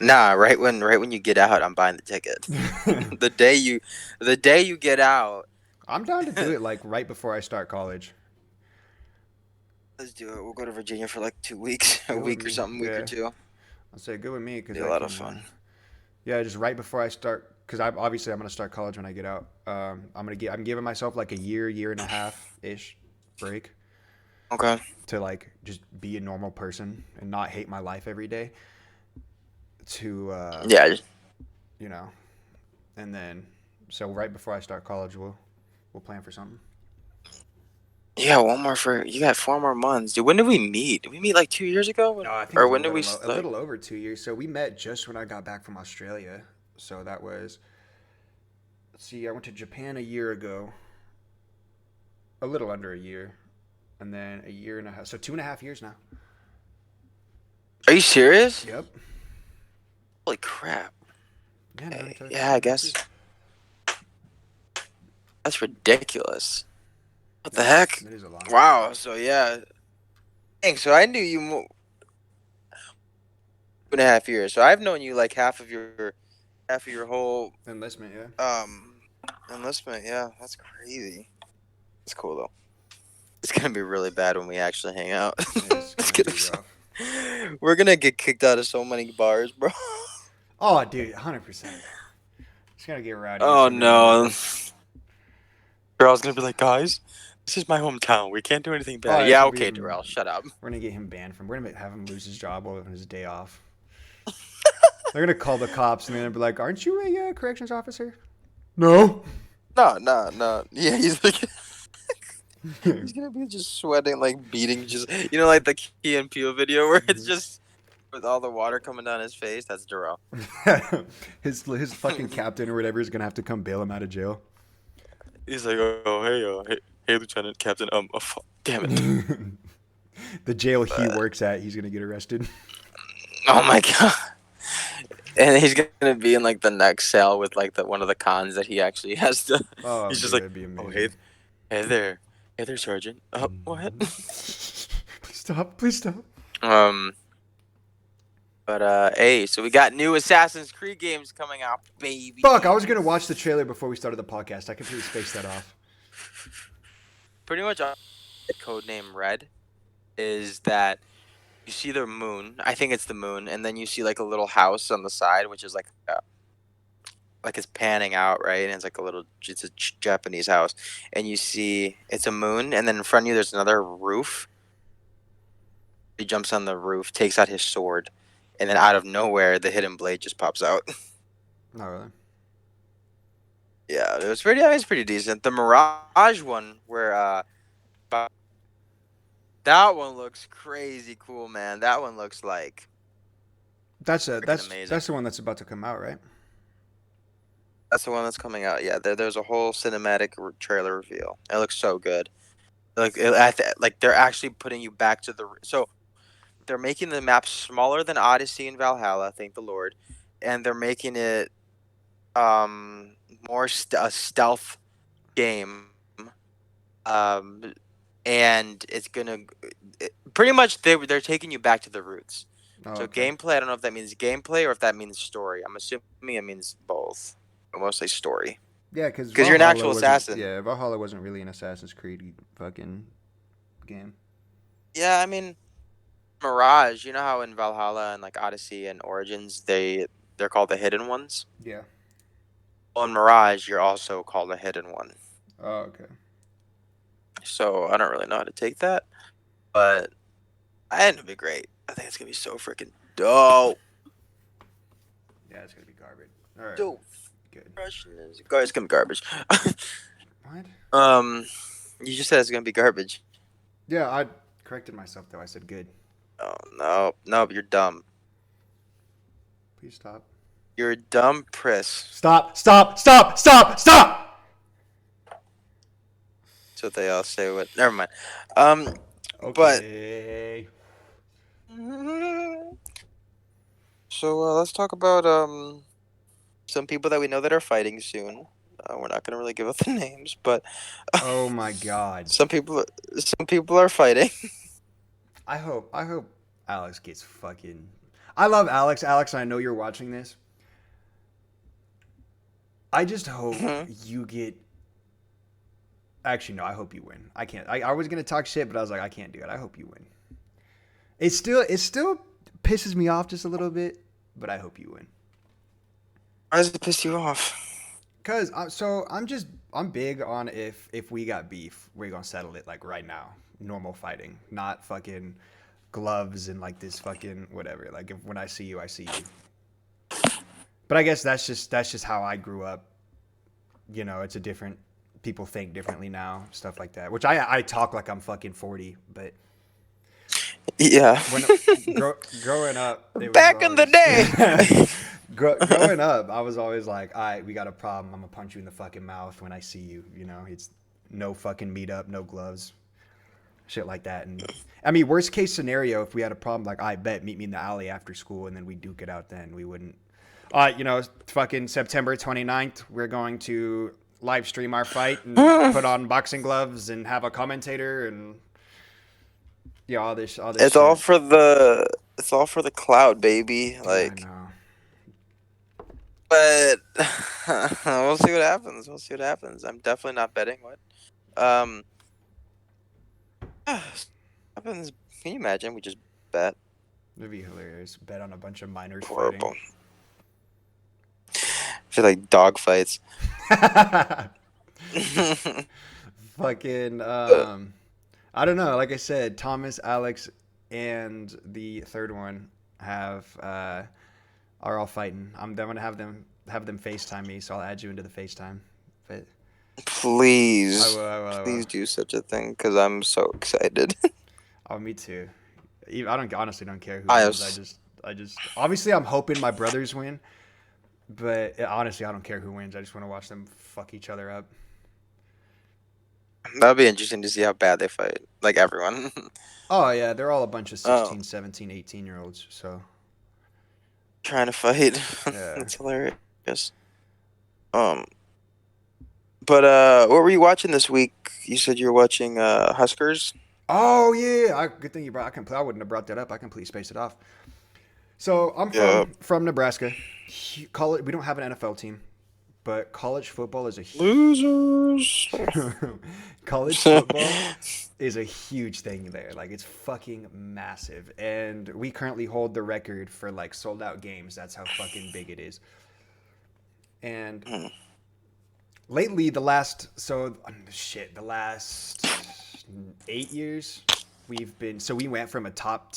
Speaker 1: Nah, right when you get out, I'm buying the ticket. the day you get out.
Speaker 2: I'm down to do it like right before I start college.
Speaker 1: Let's do it. We'll go to Virginia for like 2 weeks, a week or something, week or two.
Speaker 2: I'll say good with me because
Speaker 1: be a lot of fun.
Speaker 2: Yeah, just right before I start, because I'm gonna start college when I get out. I'm giving myself like a year and a half ish break.
Speaker 1: Okay.
Speaker 2: To like just be a normal person and not hate my life every day.
Speaker 1: Yeah.
Speaker 2: You know, and then so right before I start college, we'll plan for something.
Speaker 1: Yeah, you got 4 more months. Dude, when did we meet? Did we meet like 2 years ago?
Speaker 2: No, I think when did we a little over 2 years. So we met just when I got back from Australia. So that was, let's see, I went to Japan a year ago. A little under a year. And then a year and a half. So 2.5 years now.
Speaker 1: Are you serious?
Speaker 2: Yep.
Speaker 1: Holy crap.
Speaker 2: Yeah,
Speaker 1: I guess. That's ridiculous. What the heck?
Speaker 2: That is a lot.
Speaker 1: Wow. So yeah. Dang, so I knew you 2.5 years. So I've known you like half of your whole
Speaker 2: enlistment. Yeah.
Speaker 1: Enlistment. Yeah, that's crazy. That's cool though. It's gonna be really bad when we actually hang out.
Speaker 2: It's
Speaker 1: It's
Speaker 2: gonna
Speaker 1: gonna
Speaker 2: be
Speaker 1: be so-
Speaker 2: rough.
Speaker 1: We're gonna get kicked out of so many bars, bro.
Speaker 2: Oh, dude, 100%. Just gotta get rowdy with
Speaker 1: Oh
Speaker 2: some random
Speaker 1: no.
Speaker 2: people.
Speaker 1: Darrell's gonna be like, guys, this is my hometown. We can't do anything
Speaker 2: Oh,
Speaker 1: bad.
Speaker 2: it's
Speaker 1: Yeah,
Speaker 2: gonna be.
Speaker 1: okay, Darrell, shut up.
Speaker 2: We're gonna get him banned from. We're gonna have him lose his job on his day off. They're gonna call the cops and they're gonna be like, "Aren't you a corrections officer?" No.
Speaker 1: No. Yeah, he's like, he's gonna be just sweating, like beating, just like the Key and Peele video where it's just with all the water coming down his face. That's Darrell.
Speaker 2: his fucking captain or whatever is gonna have to come bail him out of jail.
Speaker 1: He's like, oh hey, Lieutenant Captain. Damn it.
Speaker 2: The jail he works at, he's gonna get arrested.
Speaker 1: Oh my god. And he's gonna be in like the next cell with like one of the cons that he actually has to.
Speaker 2: Oh,
Speaker 1: He's just
Speaker 2: dude,
Speaker 1: like,
Speaker 2: that'd be
Speaker 1: oh
Speaker 2: amazing.
Speaker 1: hey there, Sergeant. Oh, what?
Speaker 2: Please stop.
Speaker 1: Hey, so we got new Assassin's Creed games coming out, baby.
Speaker 2: Fuck, I was gonna watch the trailer before we started the podcast. I completely spaced that off.
Speaker 1: Pretty much, codename Red is that you see the moon. I think it's the moon, and then you see like a little house on the side, which is like it's panning out, right? And it's like it's a Japanese house, and you see it's a moon, and then in front of you there's another roof. He jumps on the roof, takes out his sword, and then out of nowhere the hidden blade just pops out.
Speaker 2: Not really.
Speaker 1: Yeah, it's pretty decent. The Mirage one, where that one looks crazy cool, man. That one looks like
Speaker 2: That's
Speaker 1: amazing.
Speaker 2: that's the one that's about to come out, right?
Speaker 1: That's the one that's coming out. Yeah, there's a whole cinematic trailer reveal. It looks so good. Like they're actually putting you back to so they're making the map smaller than Odyssey and Valhalla, thank the Lord, and they're making it more a stealth game. And it's gonna pretty much they're taking you back to the roots.
Speaker 2: Oh,
Speaker 1: So
Speaker 2: okay.
Speaker 1: gameplay, I don't know if that means gameplay or if that means story. I'm assuming it means both, but mostly story.
Speaker 2: Yeah, because
Speaker 1: You're an actual assassin.
Speaker 2: Yeah, Valhalla wasn't really an Assassin's Creed fucking game.
Speaker 1: Yeah, I mean, Mirage. You know how in Valhalla and like Odyssey and Origins they're called the hidden ones.
Speaker 2: Yeah.
Speaker 1: Well, in Mirage, you're also called a hidden one.
Speaker 2: Oh, okay.
Speaker 1: So I don't really know how to take that, but I think it'll be great. I think it's gonna be so freaking dope.
Speaker 2: Yeah, it's gonna be garbage. All right.
Speaker 1: Dope.
Speaker 2: Good.
Speaker 1: It's gonna be garbage.
Speaker 2: What?
Speaker 1: You just said it's gonna be garbage.
Speaker 2: Yeah, I corrected myself though. I said good.
Speaker 1: Oh no, you're dumb.
Speaker 2: Please stop.
Speaker 1: You're a dumb priss.
Speaker 2: Stop!
Speaker 1: That's what they all say. Never mind.
Speaker 2: Okay.
Speaker 1: So let's talk about some people that we know that are fighting soon. We're not gonna really give out the names, but
Speaker 2: Oh my god.
Speaker 1: some people are fighting.
Speaker 2: I hope Alex gets fucking. I love Alex. Alex, I know you're watching this. I just hope you get. Actually, no. I hope you win. I can't. I was gonna talk shit, but I was like, I can't do it. I hope you win. It still pisses me off just a little bit, but I hope you win.
Speaker 1: Why does it piss you off?
Speaker 2: Cause I'm big on if we got beef, we're gonna settle it like right now. Normal fighting, not fucking gloves and like this fucking whatever. Like when I see you, I see you. But I guess that's just how I grew up. You know, it's a different. People think differently now, stuff like that. Which I talk like I'm fucking 40, but
Speaker 1: Yeah.
Speaker 2: when growing up, it was
Speaker 1: Back in the day.
Speaker 2: growing up, I was always like, all right, we got a problem. I'm gonna punch you in the fucking mouth when I see you. You know, it's no fucking meet up, no gloves, shit like that. And I mean, worst case scenario, if we had a problem, like I bet meet me in the alley after school and then we duke it out. Then we wouldn't. You know, fucking September 29th, we're going to live stream our fight and put on boxing gloves and have a commentator and yeah, all this.
Speaker 1: It's
Speaker 2: shit.
Speaker 1: all for the cloud, baby. Like,
Speaker 2: I know.
Speaker 1: but we'll see what happens. I'm definitely not betting. What? Happens. Can you imagine? We just bet.
Speaker 2: It'd be hilarious. Bet on a bunch of minors fighting.
Speaker 1: Horrible. I feel like dog fights.
Speaker 2: Fucking
Speaker 1: Uh,
Speaker 2: I don't know. Like I said, Thomas, Alex, and the third one are all fighting. I'm gonna have them FaceTime me, so I'll add you into the FaceTime. But I
Speaker 1: Please,
Speaker 2: will, I will, I will.
Speaker 1: please do such a thing because I'm so excited.
Speaker 2: Oh, me too. I don't honestly don't care who
Speaker 1: I
Speaker 2: wins.
Speaker 1: was.
Speaker 2: I just obviously I'm hoping my brothers win, but honestly I don't care who wins. I just want to watch them fuck each other up.
Speaker 1: That'll be interesting to see how bad they fight. Like everyone.
Speaker 2: Oh yeah, they're all a bunch of
Speaker 1: Oh,
Speaker 2: 16, 17, 18-year-olds. So
Speaker 1: trying to fight.
Speaker 2: yeah.
Speaker 1: That's hilarious. Um, but what were you watching this week? You said you were watching Huskers.
Speaker 2: Oh yeah, good thing you brought. I wouldn't have brought that up. I completely spaced it off. So I'm
Speaker 1: Yeah.
Speaker 2: from Nebraska. College. We don't have an NFL team, but college football is
Speaker 1: Losers.
Speaker 2: college football is a huge thing there. Like it's fucking massive, and we currently hold the record for like sold out games. That's how fucking big it is. And lately, the last 8 years, we went from a top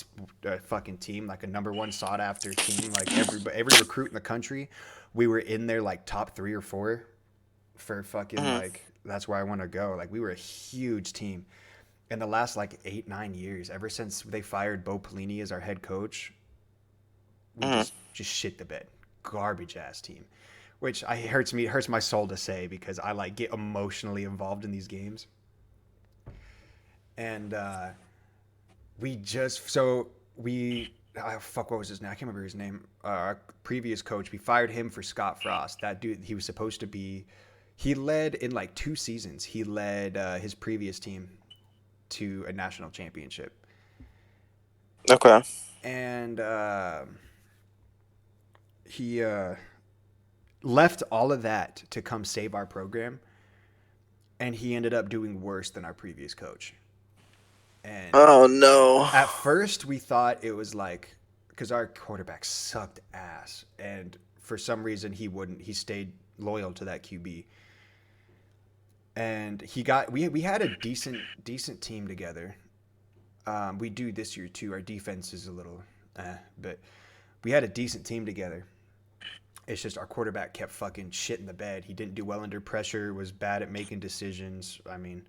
Speaker 2: fucking team, like a number one sought after team, like every recruit in the country, we were in there like top 3 or 4 for fucking
Speaker 1: Mhm.
Speaker 2: like that's where I want to go. Like we were a huge team. In the last like 8 9 years, ever since they fired Bo Pelini as our head coach, we
Speaker 1: Mhm.
Speaker 2: just shit the bed. Garbage ass team, which hurts my soul to say because I like get emotionally involved in these games. And we just so we fuck what was his name? I can't remember his name. Our previous coach, we fired him for Scott Frost. That dude, he was supposed to be. He led in like 2 seasons. He led his previous team to a national championship,
Speaker 1: Okay.
Speaker 2: and he left all of that to come save our program, and he ended up doing worse than our previous coach. And
Speaker 1: Oh no.
Speaker 2: at first, we thought it was like because our quarterback sucked ass, and for some reason he wouldn't. He stayed loyal to that QB, and we had a decent team together. We do this year too. Our defense is a little, but we had a decent team together. It's just our quarterback kept fucking shit in the bed. He didn't do well under pressure. Was bad at making decisions. I mean,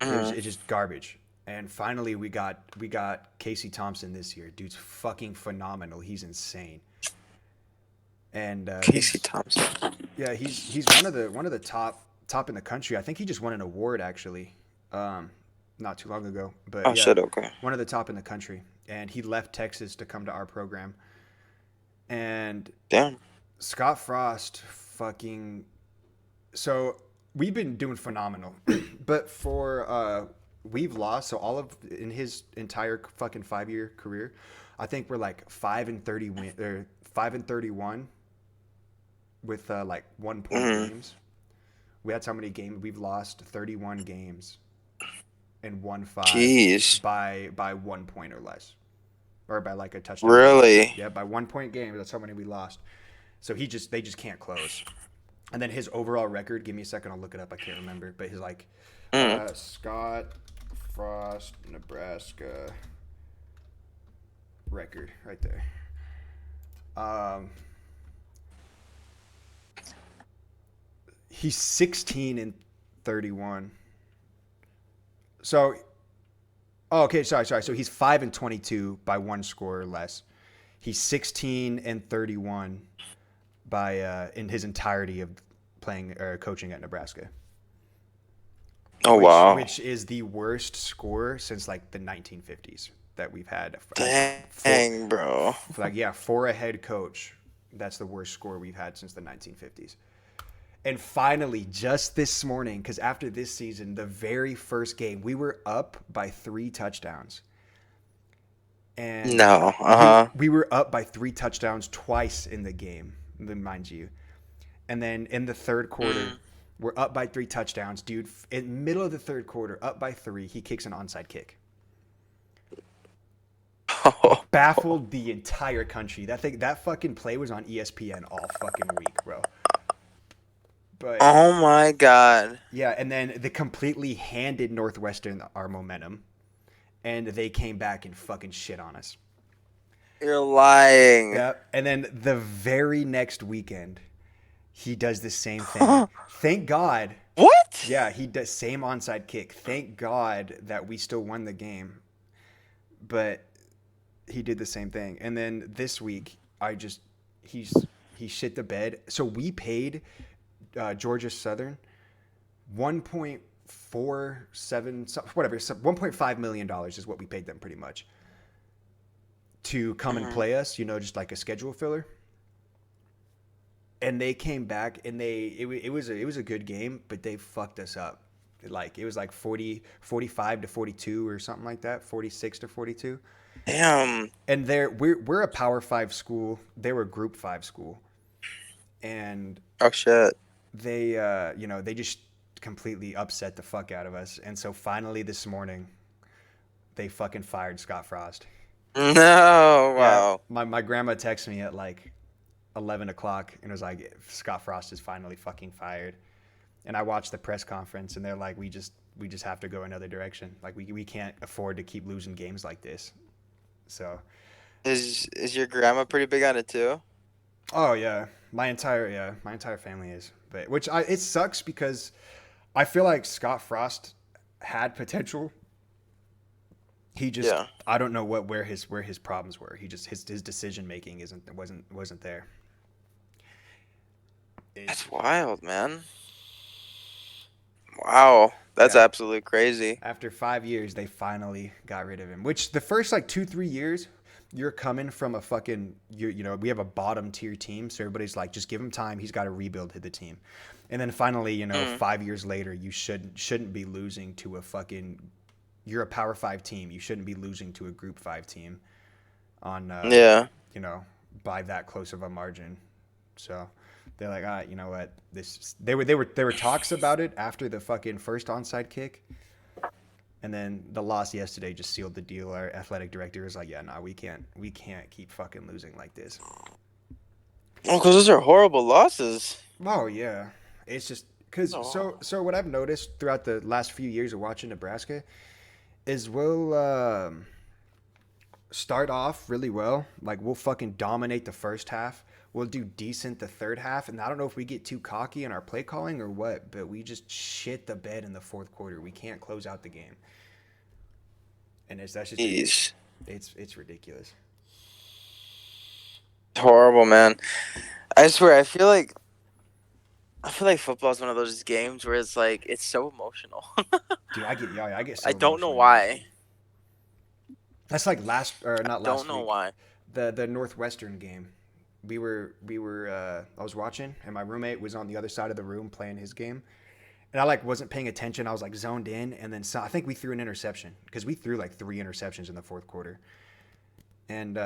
Speaker 1: Mhm.
Speaker 2: it's just garbage. And finally, we got Casey Thompson this year. Dude's fucking phenomenal. He's insane. And
Speaker 1: Casey Thompson.
Speaker 2: he's one of the top in the country. I think he just won an award actually, not too long ago. But
Speaker 1: Oh
Speaker 2: yeah,
Speaker 1: shit. Okay.
Speaker 2: one of the top in the country. And he left Texas to come to our program. And
Speaker 1: Damn.
Speaker 2: Scott Frost fucking so we've been doing phenomenal. But for we've lost so all of in his entire fucking 5 year career, I think we're like 5-30 or 5-31 with like 1 point
Speaker 1: Mhm.
Speaker 2: games. That's how many games we've lost 31 games and won five
Speaker 1: Jeez.
Speaker 2: by 1 point or less. Or by like a touchdown or less.
Speaker 1: Really?
Speaker 2: Yeah, by 1 point games, that's how many we lost. So they just can't close. And then his overall record, give me a second, I'll look it up. I can't remember. But his like
Speaker 1: Mm.
Speaker 2: Scott Frost, Nebraska record right there. Um, he's 16-31. So, oh, okay, sorry. So he's 5-22 by one score or less. He's 16-31 by in his entirety of playing or coaching at Nebraska.
Speaker 1: Oh
Speaker 2: which
Speaker 1: wow.
Speaker 2: which is the worst score since like the 1950s that we've had
Speaker 1: Dang, bro.
Speaker 2: for a head coach. That's the worst score we've had since the 1950s. And finally, just this morning, because after this season, the very first game, we were up by 3 touchdowns. And
Speaker 1: No.
Speaker 2: we
Speaker 1: Uh huh.
Speaker 2: we were up by 3 touchdowns twice in the game, mind you. And then in the third quarter,
Speaker 1: Mm.
Speaker 2: We're up by 3 touchdowns, dude. In middle of the third quarter, up by 3, he kicks an onside kick. Baffled the entire country. That fucking play was on ESPN all fucking week, bro. But
Speaker 1: Oh my god.
Speaker 2: yeah, and then they completely handed Northwestern our momentum, and they came back and fucking shit on us.
Speaker 1: You're lying.
Speaker 2: Yeah, and then the very next weekend, he does the same thing. Thank God.
Speaker 1: What?
Speaker 2: Yeah, he does same onside kick. Thank God that we still won the game, but he did the same thing. And then this week, he shit the bed. So we paid Georgia Southern 1.47 whatever, $1.5 million is what we paid them pretty much to come and play us, just like a schedule filler. And they came back and it was a good game, but they fucked us up. Like it was like 45 to 42 or something like that, 46 to 42.
Speaker 1: Damn.
Speaker 2: And we're a Power 5 school. They were a Group 5 school. And
Speaker 1: Oh shit.
Speaker 2: they they just completely upset the fuck out of us. And so finally this morning they fucking fired Scott Frost.
Speaker 1: No. Wow.
Speaker 2: Yeah, my grandma texted me at like 11 o'clock and was like, Scott Frost is finally fucking fired. And I watched the press conference and they're like, we just have to go another direction. Like we can't afford to keep losing games like this. So
Speaker 1: Is your grandma pretty big on it too?
Speaker 2: oh yeah, my entire family is. But it sucks because I feel like Scott Frost had potential. He just I don't know where his problems were. He just his decision making wasn't there.
Speaker 1: That's wild, man. Wow, that's absolutely crazy.
Speaker 2: After 5 years, they finally got rid of him. Which the first like 2-3 years, you're coming from a fucking we have a bottom tier team, so everybody's like, just give him time. He's got to rebuild the team. And then finally, 5 years later, you shouldn't be losing to a fucking. You're a Power 5 team. You shouldn't be losing to a Group 5 team on by that close of a margin. So they're like, all right, you know what? There were talks about it after the fucking first onside kick, and then the loss yesterday just sealed the deal. Our athletic director was like, yeah, nah, we can't keep fucking losing like this.
Speaker 1: Oh, because those are horrible losses.
Speaker 2: Oh yeah, it's just because so what I've noticed throughout the last few years of watching Nebraska is we'll start off really well. Like we'll fucking dominate the first half. We'll do decent the third half, and I don't know if we get too cocky in our play calling or what, but we just shit the bed in the fourth quarter. We can't close out the game, and it's ridiculous.
Speaker 1: It's horrible, man. I swear, I feel like football is one of those games where it's like it's so emotional.
Speaker 2: Dude, I get. So
Speaker 1: I don't know
Speaker 2: emotional.
Speaker 1: why.
Speaker 2: That's like not last.
Speaker 1: Don't know
Speaker 2: week.
Speaker 1: why.
Speaker 2: The Northwestern game. We were I was watching and my roommate was on the other side of the room playing his game, and I like wasn't paying attention. I was like zoned in, and then I think we threw an interception because we threw like 3 interceptions in the fourth quarter, and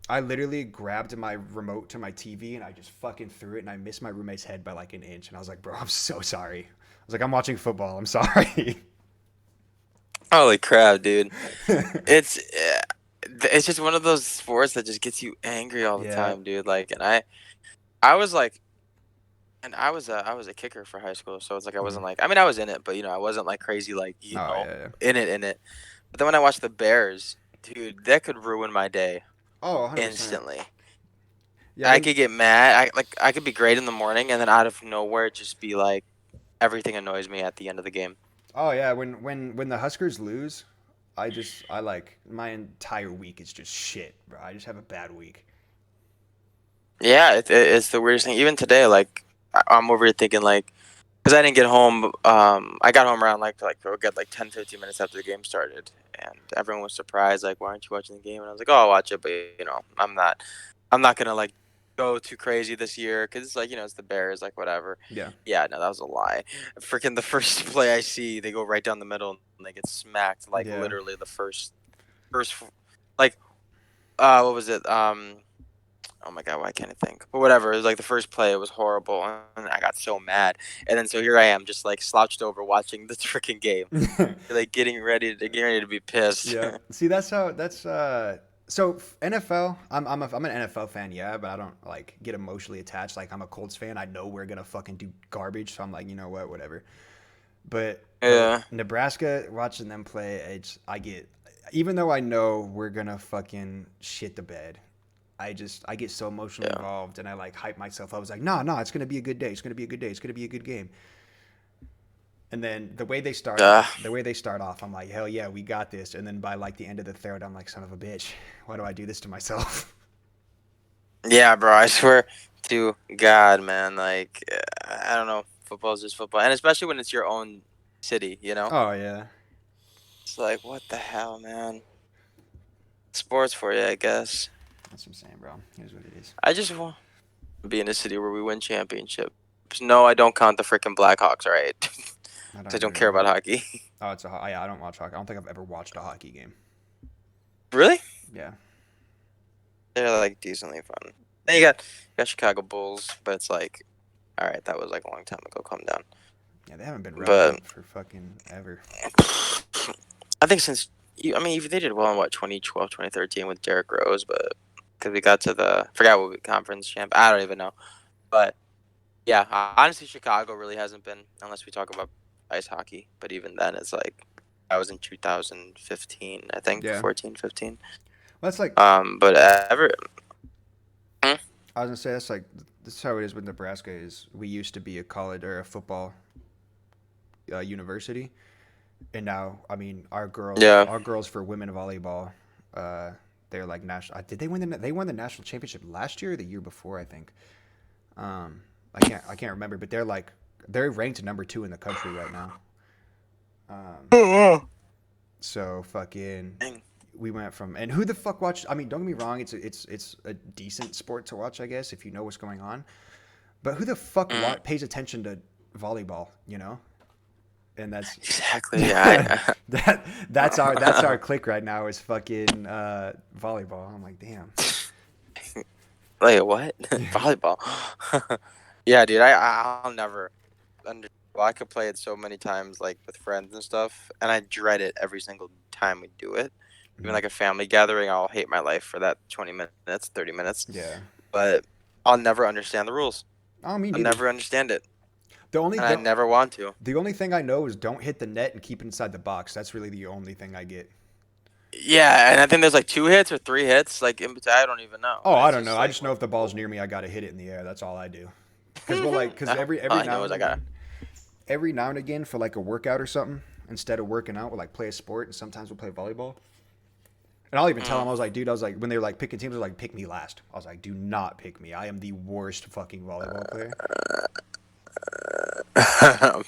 Speaker 2: I literally grabbed my remote to my TV and I just fucking threw it, and I missed my roommate's head by like an inch, and I was like, bro, I'm so sorry. I was like, I'm watching football, I'm sorry.
Speaker 1: Holy crap, dude. It's just one of those sports that just gets you angry all the time, dude. Like, and I was like, and I was a kicker for high school, so it's like I wasn't like, I mean, I was in it, but I wasn't like crazy, like in it. But then when I watched the Bears, dude, that could ruin my day.
Speaker 2: Oh, 100%.
Speaker 1: Instantly. Yeah, I could get mad. I could be great in the morning, and then out of nowhere, just be like, everything annoys me at the end of the game.
Speaker 2: Oh yeah, when the Huskers lose, I like my entire week is just shit, bro. I just have a bad week.
Speaker 1: Yeah, it's the weirdest thing. Even today, like I'm over here thinking like, because I didn't get home. I got home around like 10, 15 minutes after the game started, and everyone was surprised. Like, why aren't you watching the game? And I was like, oh, I'll watch it, but I'm not gonna like go too crazy this year because it's like it's the Bears, like whatever. Yeah, no, that was a lie. Freaking the first play I see, they go right down the middle and they get smacked like literally the first like what was it Oh my god, why can't I think? But whatever. It was like the first play. It was horrible, and I got so mad. And then so here I am, just like slouched over watching the freaking game, like getting ready to be pissed.
Speaker 2: Yeah. See, that's how that's so NFL. I'm an NFL fan, yeah, but I don't like get emotionally attached. Like I'm a Colts fan. I know we're gonna fucking do garbage, so I'm like, you know what, whatever. But
Speaker 1: Yeah.
Speaker 2: Nebraska, watching them play, I get even though I know we're gonna fucking shit the bed. I get so emotionally
Speaker 1: Yeah.
Speaker 2: involved, and I like hype myself. I was like, nah, it's gonna be a good day. It's gonna be a good day. It's gonna be a good game. And then the way they start off, I'm like, hell yeah, we got this. And then by like the end of the third, I'm like, son of a bitch, why do I do this to myself?
Speaker 1: Yeah, bro. I swear to God, man. Like, I don't know. Football's just football, and especially when it's your own city.
Speaker 2: Oh yeah,
Speaker 1: It's like, what the hell, man? Sports for you, I guess.
Speaker 2: that's what I'm saying, bro. Here's what it is.
Speaker 1: I just want to be in a city where we win championships. No, I don't count the freaking Blackhawks, right?
Speaker 2: I
Speaker 1: 'Cause I
Speaker 2: don't
Speaker 1: don't
Speaker 2: even
Speaker 1: care
Speaker 2: know.
Speaker 1: about hockey.
Speaker 2: Oh, yeah. I don't watch hockey. I don't think I've ever watched a hockey game.
Speaker 1: Really?
Speaker 2: Yeah.
Speaker 1: They're like decently fun. Then you got Chicago Bulls, but it's like, all right, that was like a long time ago. Calm down.
Speaker 2: Yeah, they haven't been
Speaker 1: But
Speaker 2: relevant for fucking ever.
Speaker 1: I think since they did well in what 2012, 2013 with Derrick Rose, but because we got to forgot what conference champ. I don't even know. But yeah, honestly, Chicago really hasn't been unless we talk about ice hockey. But even then, it's like I was in 2015, I think,
Speaker 2: Yeah.
Speaker 1: 14, 15.
Speaker 2: Well, that's like
Speaker 1: But ever. Hmm?
Speaker 2: I was gonna say that's like this is how it is with Nebraska. Is we used to be a college or a football university, and now I mean
Speaker 1: Yeah.
Speaker 2: our girls for women volleyball, they're like national. Did they win they won the national championship last year or the year before? I think. I can't remember, but they're ranked number 2 in the country right now. So fucking
Speaker 1: Dang.
Speaker 2: we went from and who the fuck watched? I mean, don't get me wrong, it's a decent sport to watch, I guess, if you know what's going on. But who the fuck pays attention to volleyball? You know, and that's
Speaker 1: Exactly. Yeah.
Speaker 2: that's our clique right now is fucking volleyball. I'm like, damn.
Speaker 1: Like what? Volleyball. Yeah, dude. I'll never under. Well, I could play it so many times, like with friends and stuff, and I dread it every single time we do it. Even like a family gathering, I'll hate my life for that 20 minutes, 30 minutes.
Speaker 2: Yeah.
Speaker 1: But I'll never understand the rules.
Speaker 2: Oh, me
Speaker 1: I'll
Speaker 2: neither.
Speaker 1: never understand it,
Speaker 2: The only
Speaker 1: and I never want to.
Speaker 2: the only thing I know is don't hit the net and keep it inside the box. That's really the only thing I get.
Speaker 1: Yeah, and I think there's like 2 hits or 3 hits, like in between. I don't even know.
Speaker 2: Oh, I
Speaker 1: It's
Speaker 2: don't know.
Speaker 1: just
Speaker 2: I
Speaker 1: like,
Speaker 2: just know if the ball's near me, I gotta hit it in the air. That's all I do. Because every
Speaker 1: all I
Speaker 2: now
Speaker 1: know is
Speaker 2: and
Speaker 1: I got.
Speaker 2: again, every now and again for like a workout or something, instead of working out, we'll like play a sport, and sometimes we'll play volleyball. And I'll even tell them, I was like, dude, I was like, when they were like picking teams, I was like, pick me last. I was like, do not pick me. I am the worst fucking volleyball player.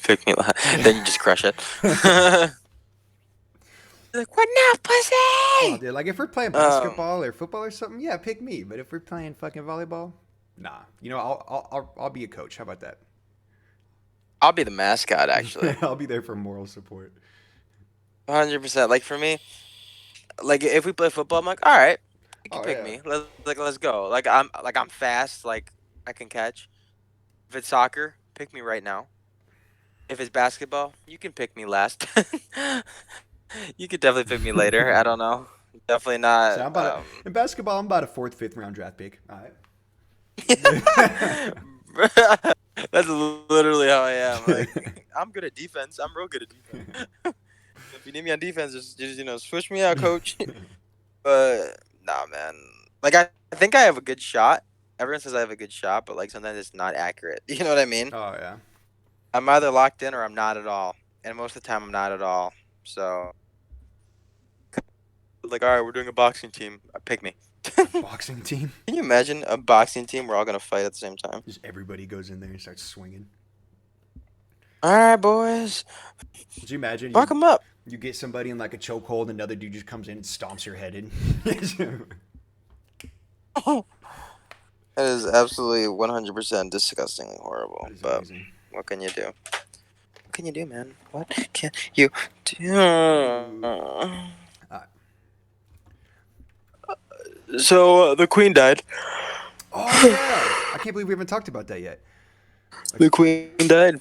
Speaker 1: Pick me, then you just crush it. Like, what now,
Speaker 2: Oh,
Speaker 1: pussy?
Speaker 2: dude, like if we're playing
Speaker 1: Um,
Speaker 2: basketball or football or something, yeah, pick me. But if we're playing fucking volleyball, nah. You know, I'll be a coach. How about that?
Speaker 1: I'll be the mascot, actually.
Speaker 2: I'll be there for moral support.
Speaker 1: 100%. Like for me, like if we play football, I'm like, all right, you can
Speaker 2: Oh
Speaker 1: pick
Speaker 2: yeah.
Speaker 1: me. Let's go. Like I'm fast. Like I can catch. If it's soccer, pick me right now. If it's basketball, you can pick me last. You could definitely pick me later. I don't know. Definitely
Speaker 2: So
Speaker 1: not.
Speaker 2: in basketball, I'm about a fourth, fifth round draft pick. All right.
Speaker 1: That's literally how I am. Like I'm good at defense. I'm real good at defense. If you need me on defense, just switch me out, coach. But nah, man. Like I think I have a good shot. Everyone says I have a good shot, but like sometimes it's not accurate. You know what I mean?
Speaker 2: Oh yeah.
Speaker 1: I'm either locked in or I'm not at all. And most of the time I'm not at all. So like, all right, we're doing a boxing team. Pick me.
Speaker 2: Boxing team.
Speaker 1: Can you imagine a boxing team? We're all gonna fight at the same time.
Speaker 2: Just everybody goes in there and starts swinging.
Speaker 1: All right, boys,
Speaker 2: Could you imagine
Speaker 1: fuck them up.
Speaker 2: you get somebody in like a chokehold, and another dude just comes in and stomps your head in.
Speaker 1: That is absolutely 100% disgustingly horrible.
Speaker 2: That is
Speaker 1: But
Speaker 2: amazing.
Speaker 1: what can you do? What can you do, man? What can you do? So the queen died.
Speaker 2: Oh yeah, I can't believe we haven't talked about that yet. Like,
Speaker 1: The queen died.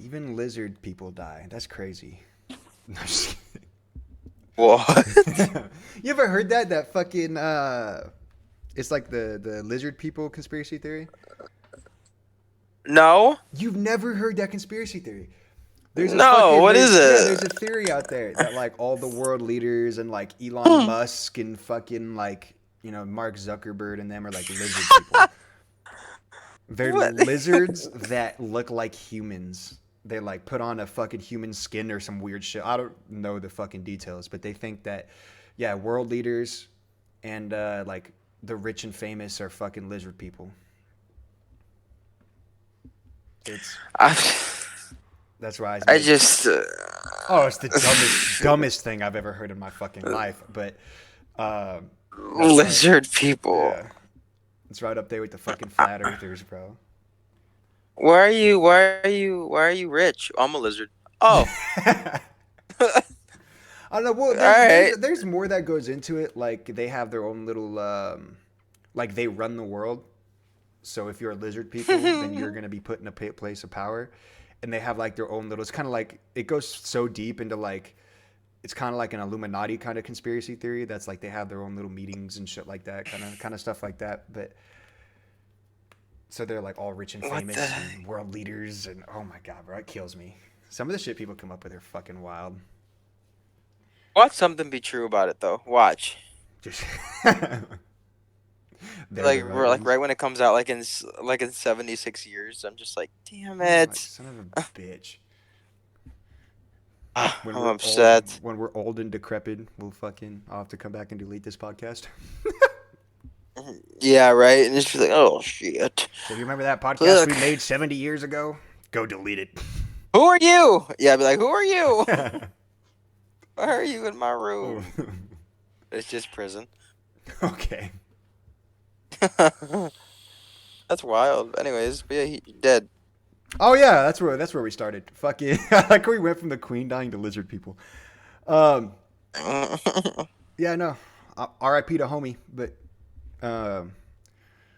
Speaker 2: even lizard people die. That's crazy. No, I'm just
Speaker 1: What?
Speaker 2: kidding. You ever heard that? That fucking it's like the lizard people conspiracy theory.
Speaker 1: No.
Speaker 2: You've never heard that conspiracy theory?
Speaker 1: No. What is
Speaker 2: There's a
Speaker 1: it?
Speaker 2: theory out there that like all the world leaders and like Elon
Speaker 1: Hmm.
Speaker 2: Musk and fucking like Mark Zuckerberg and them are like lizard people. They're
Speaker 1: What?
Speaker 2: lizards that look like humans. They like put on a fucking human skin or some weird shit. I don't know the fucking details, but they think that yeah, world leaders and like the rich and famous are fucking lizard people. It's
Speaker 1: I,
Speaker 2: that's why I
Speaker 1: I
Speaker 2: made.
Speaker 1: just.
Speaker 2: Oh, it's the dumbest thing I've ever heard in my fucking life. But that's right.
Speaker 1: Lizard people.
Speaker 2: Yeah, it's right up there with the fucking flat earthers, bro.
Speaker 1: Why are you? Why are you? Why are you rich? I'm a lizard. Oh.
Speaker 2: I don't know. Well,
Speaker 1: All right.
Speaker 2: there's more that goes into it. Like they have their own little, like they run the world. So if you're a lizard people, then you're gonna be put in a place of power, and they have like their own little. It's kind of like it goes so deep into like, it's kind of like an Illuminati kind of conspiracy theory. That's like they have their own little meetings and shit like that, kind of stuff like that. But so they're like all rich and
Speaker 1: What
Speaker 2: famous
Speaker 1: the?
Speaker 2: and world leaders, and oh my god, bro, it kills me. Some of the shit people come up with are fucking wild.
Speaker 1: Watch something be true about it though. Watch.
Speaker 2: Just they're the right
Speaker 1: Like
Speaker 2: ones.
Speaker 1: right when it comes out, like in 76 years, I'm just like, damn
Speaker 2: Like
Speaker 1: it.
Speaker 2: son of a bitch. When
Speaker 1: I'm
Speaker 2: we're old,
Speaker 1: upset.
Speaker 2: when we're old and decrepit, I'll have to come back and delete this podcast.
Speaker 1: Yeah, right. And it's just like, oh shit.
Speaker 2: So if you remember that podcast
Speaker 1: Look,
Speaker 2: we made 70 years ago, go delete it.
Speaker 1: who are you? Yeah, I'd be like, who are you? Why are you in my room? It's just prison.
Speaker 2: Okay.
Speaker 1: That's wild. Anyways, but yeah, he dead.
Speaker 2: Oh yeah, that's where we started. Fucking like we went from the queen dying to lizard people. Um, yeah, no. R.I.P. to homie, but um,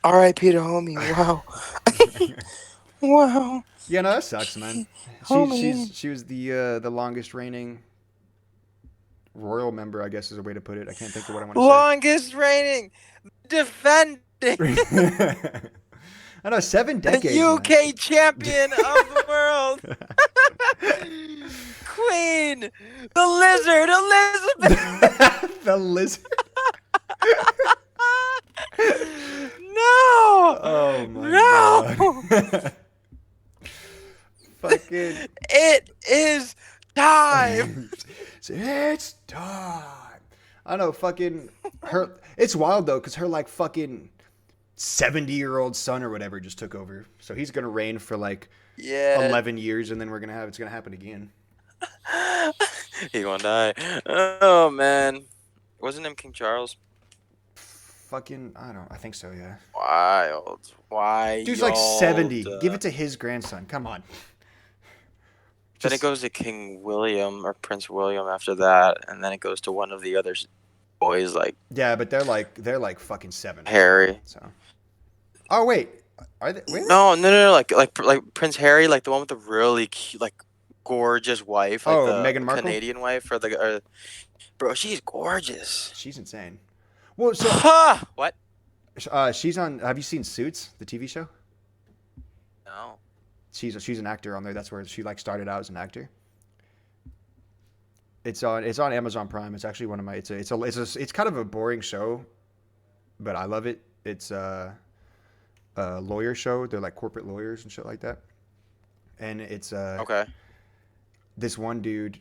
Speaker 1: R.I.P. to homie. Wow. Wow.
Speaker 2: yeah, no, that sucks, man.
Speaker 1: Homie.
Speaker 2: She was the longest reigning royal member, I guess is a way to put it. I can't think of what I want to
Speaker 1: Longest reigning, defending
Speaker 2: say. I know 7 decades, man.
Speaker 1: UK champion of the world, Queen, the Lizard, Elizabeth.
Speaker 2: The lizard.
Speaker 1: No,
Speaker 2: Oh my
Speaker 1: no,
Speaker 2: god. Fucking.
Speaker 1: it is time.
Speaker 2: It's time. I know, fucking her. It's wild though, cause her like fucking 70-year-old son or whatever just took over. So he's gonna reign for like
Speaker 1: Yeah,
Speaker 2: 11 years, and then it's gonna happen again.
Speaker 1: he gonna die. Oh man, wasn't him King Charles?
Speaker 2: Fucking, I think so, yeah.
Speaker 1: Wild, wild.
Speaker 2: Dude's like 70. Give it to his grandson. Come on.
Speaker 1: Then it
Speaker 2: Just
Speaker 1: goes to King William or Prince William after that, and then it goes to one of the other boys like
Speaker 2: yeah, but they're like fucking 7.
Speaker 1: Harry.
Speaker 2: So. Oh wait, are they? Wait.
Speaker 1: No, like Prince Harry, like the one with the really cute, like gorgeous wife, like
Speaker 2: Oh,
Speaker 1: the
Speaker 2: Meghan Markle?
Speaker 1: Canadian wife, bro, she's gorgeous.
Speaker 2: She's insane. Well, so
Speaker 1: Ha! What?
Speaker 2: she's on. Have you seen Suits, the TV show?
Speaker 1: No.
Speaker 2: She's an actor on there. That's where she like started out as an actor. It's on Amazon Prime. It's actually one of my. It's kind of a boring show, but I love it. It's a lawyer show. They're like corporate lawyers and shit like that. And it's
Speaker 1: Okay.
Speaker 2: this one dude.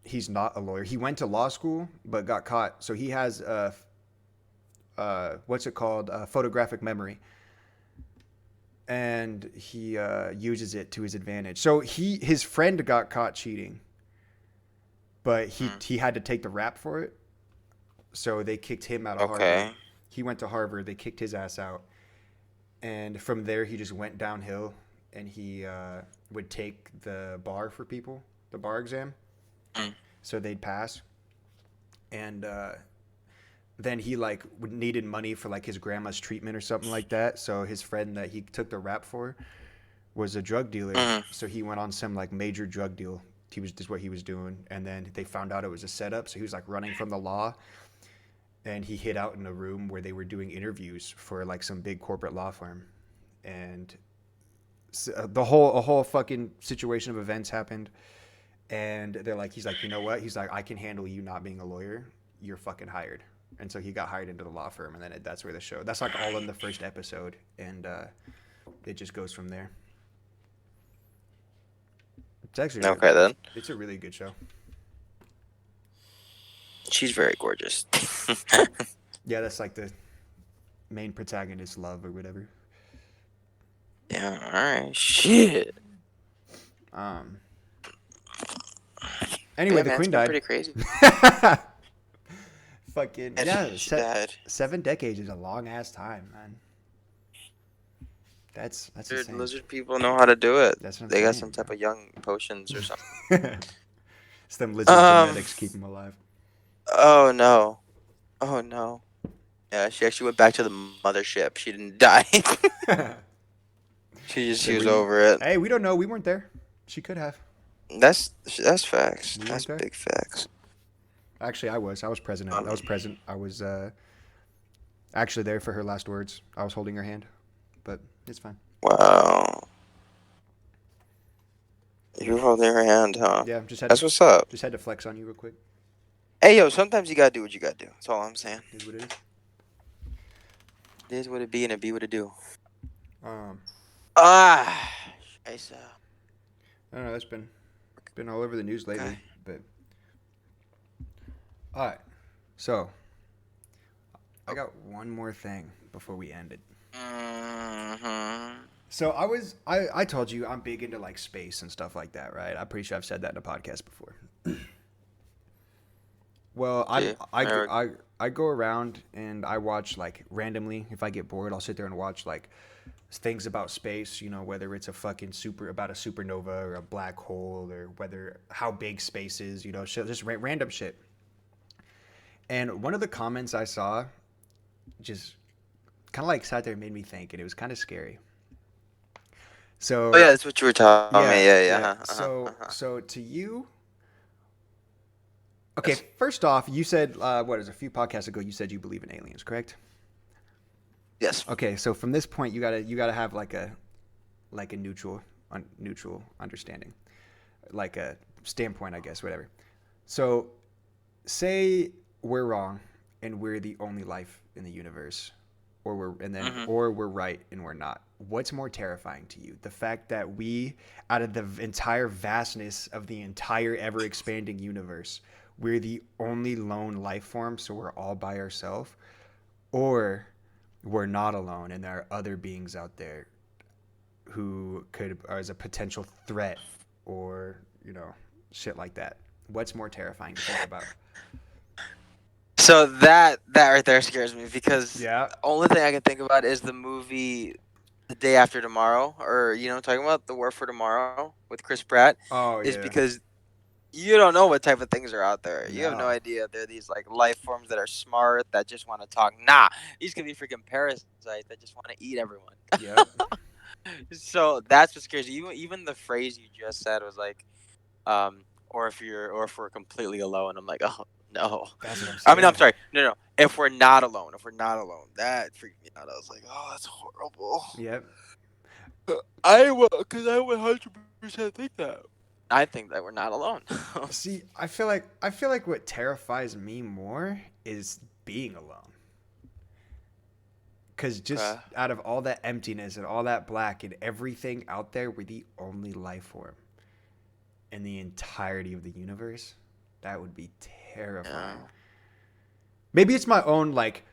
Speaker 2: He's not a lawyer. He went to law school but got caught. So he has what's it called? Photographic memory. And he uses it to his advantage. So his friend got caught cheating, but he had to take the rap for it. So they kicked him out of
Speaker 1: Okay.
Speaker 2: Harvard. He went to Harvard. They kicked his ass out, and from there he just went downhill. And he would take the bar for people, the bar exam,
Speaker 1: Mm.
Speaker 2: so they'd pass. And then he like needed money for like his grandma's treatment or something like that. So his friend that he took the rap for was a drug dealer.
Speaker 1: Mhm.
Speaker 2: So he went on some like major drug deal. He was just what he was doing, and then they found out it was a setup. So he was like running from the law, and he hid out in a room where they were doing interviews for like some big corporate law firm, and the whole a whole fucking situation of events happened, and they're like, he's like, you know what? He's like, I can handle you not being a lawyer. You're fucking hired. And so he got hired into the law firm, and then that's where the show. That's like all in the first episode, and it just goes from there. It's actually
Speaker 1: Okay then.
Speaker 2: it's a really good show.
Speaker 1: She's very gorgeous.
Speaker 2: Yeah, that's like the main protagonist love or whatever.
Speaker 1: Yeah. All right. Shit.
Speaker 2: Um. Anyway,
Speaker 1: Yeah,
Speaker 2: the
Speaker 1: man,
Speaker 2: queen
Speaker 1: it's been
Speaker 2: died.
Speaker 1: pretty crazy.
Speaker 2: Fucking
Speaker 1: And
Speaker 2: yeah,
Speaker 1: she died.
Speaker 2: 7 decades is a long ass time, man. That's
Speaker 1: Dude,
Speaker 2: insane.
Speaker 1: lizard people know how to do it.
Speaker 2: That's what I'm
Speaker 1: They got
Speaker 2: saying,
Speaker 1: some type
Speaker 2: bro.
Speaker 1: of young potions or something.
Speaker 2: It's them lizard genetics keep them alive.
Speaker 1: Oh no. Oh no. Yeah, she actually went back to the mothership. She didn't die. She
Speaker 2: So
Speaker 1: was
Speaker 2: were you-
Speaker 1: over it.
Speaker 2: Hey, we don't know. We weren't there. She could have.
Speaker 1: That's facts.
Speaker 2: You
Speaker 1: That's
Speaker 2: weren't there?
Speaker 1: big facts.
Speaker 2: Actually, I was. I was present. I was present. I was actually there for her last words. I was holding her hand, but it's fine.
Speaker 1: Wow. You were holding her hand, huh?
Speaker 2: Yeah, just had
Speaker 1: That's
Speaker 2: to,
Speaker 1: what's up.
Speaker 2: just had to flex on you real quick.
Speaker 1: Hey, yo, sometimes you gotta do what you gotta do. That's all I'm saying.
Speaker 2: Is what it is.
Speaker 1: It is what it be and it be what it do.
Speaker 2: Um,
Speaker 1: Ah. Scheiße.
Speaker 2: I don't know. That's been all over the news lately,
Speaker 1: Okay.
Speaker 2: but all right. So I got one more thing before we end it.
Speaker 1: Mm-hmm.
Speaker 2: So I told you I'm big into like space and stuff like that, right? I'm pretty sure I've said that in a podcast before. Well,
Speaker 1: Yeah,
Speaker 2: I go around and I watch like randomly. If I get bored, I'll sit there and watch like things about space. You know, whether it's a fucking about a supernova or a black hole or whether how big space is. You know, just random shit. And one of the comments I saw just kind of like sat there and made me think, and it was kind of scary. So
Speaker 1: Oh yeah, that's what you were telling me. Yeah.
Speaker 2: So to you, okay. First off, you said what is a few podcasts ago? You said you believe in aliens, correct?
Speaker 1: Yes.
Speaker 2: Okay, so from this point, you gotta have like a neutral understanding, like a standpoint, I guess, whatever. So, say we're wrong and we're the only life in the universe, or we're right and we're not. What's more terrifying to you? The fact that we, out of the entire vastness of the entire ever expanding universe, we're the only lone life form, so we're all by ourselves, or we're not alone and there are other beings out there who are as a potential threat, or shit like that. What's more terrifying to think about?
Speaker 1: So that right there scares me because
Speaker 2: Yeah.
Speaker 1: the only thing I can think about is the movie The Day After Tomorrow, or talking about The War for Tomorrow with Chris Pratt.
Speaker 2: Oh
Speaker 1: Is
Speaker 2: yeah.
Speaker 1: because you don't know what type of things are out there. You have no
Speaker 2: No.
Speaker 1: idea. They're these like life forms that are smart, that just want to talk. Nah, these could be freaking parasites that just want to eat everyone.
Speaker 2: Yeah.
Speaker 1: So that's what scares you. Even the phrase you just said was like, or if we're completely alone. I'm like, oh no.
Speaker 2: That's what I'm saying.
Speaker 1: I mean, I'm sorry. No. If we're not alone, that freaked me out. I was like, oh, that's horrible.
Speaker 2: Yep.
Speaker 1: I would 100% think that. I think that we're not alone.
Speaker 2: See, I feel like what terrifies me more is being alone. Because just out of all that emptiness and all that black and everything out there, we're the only life form in the entirety of the universe. That would be terrifying.
Speaker 1: Yeah.
Speaker 2: Maybe it's my own like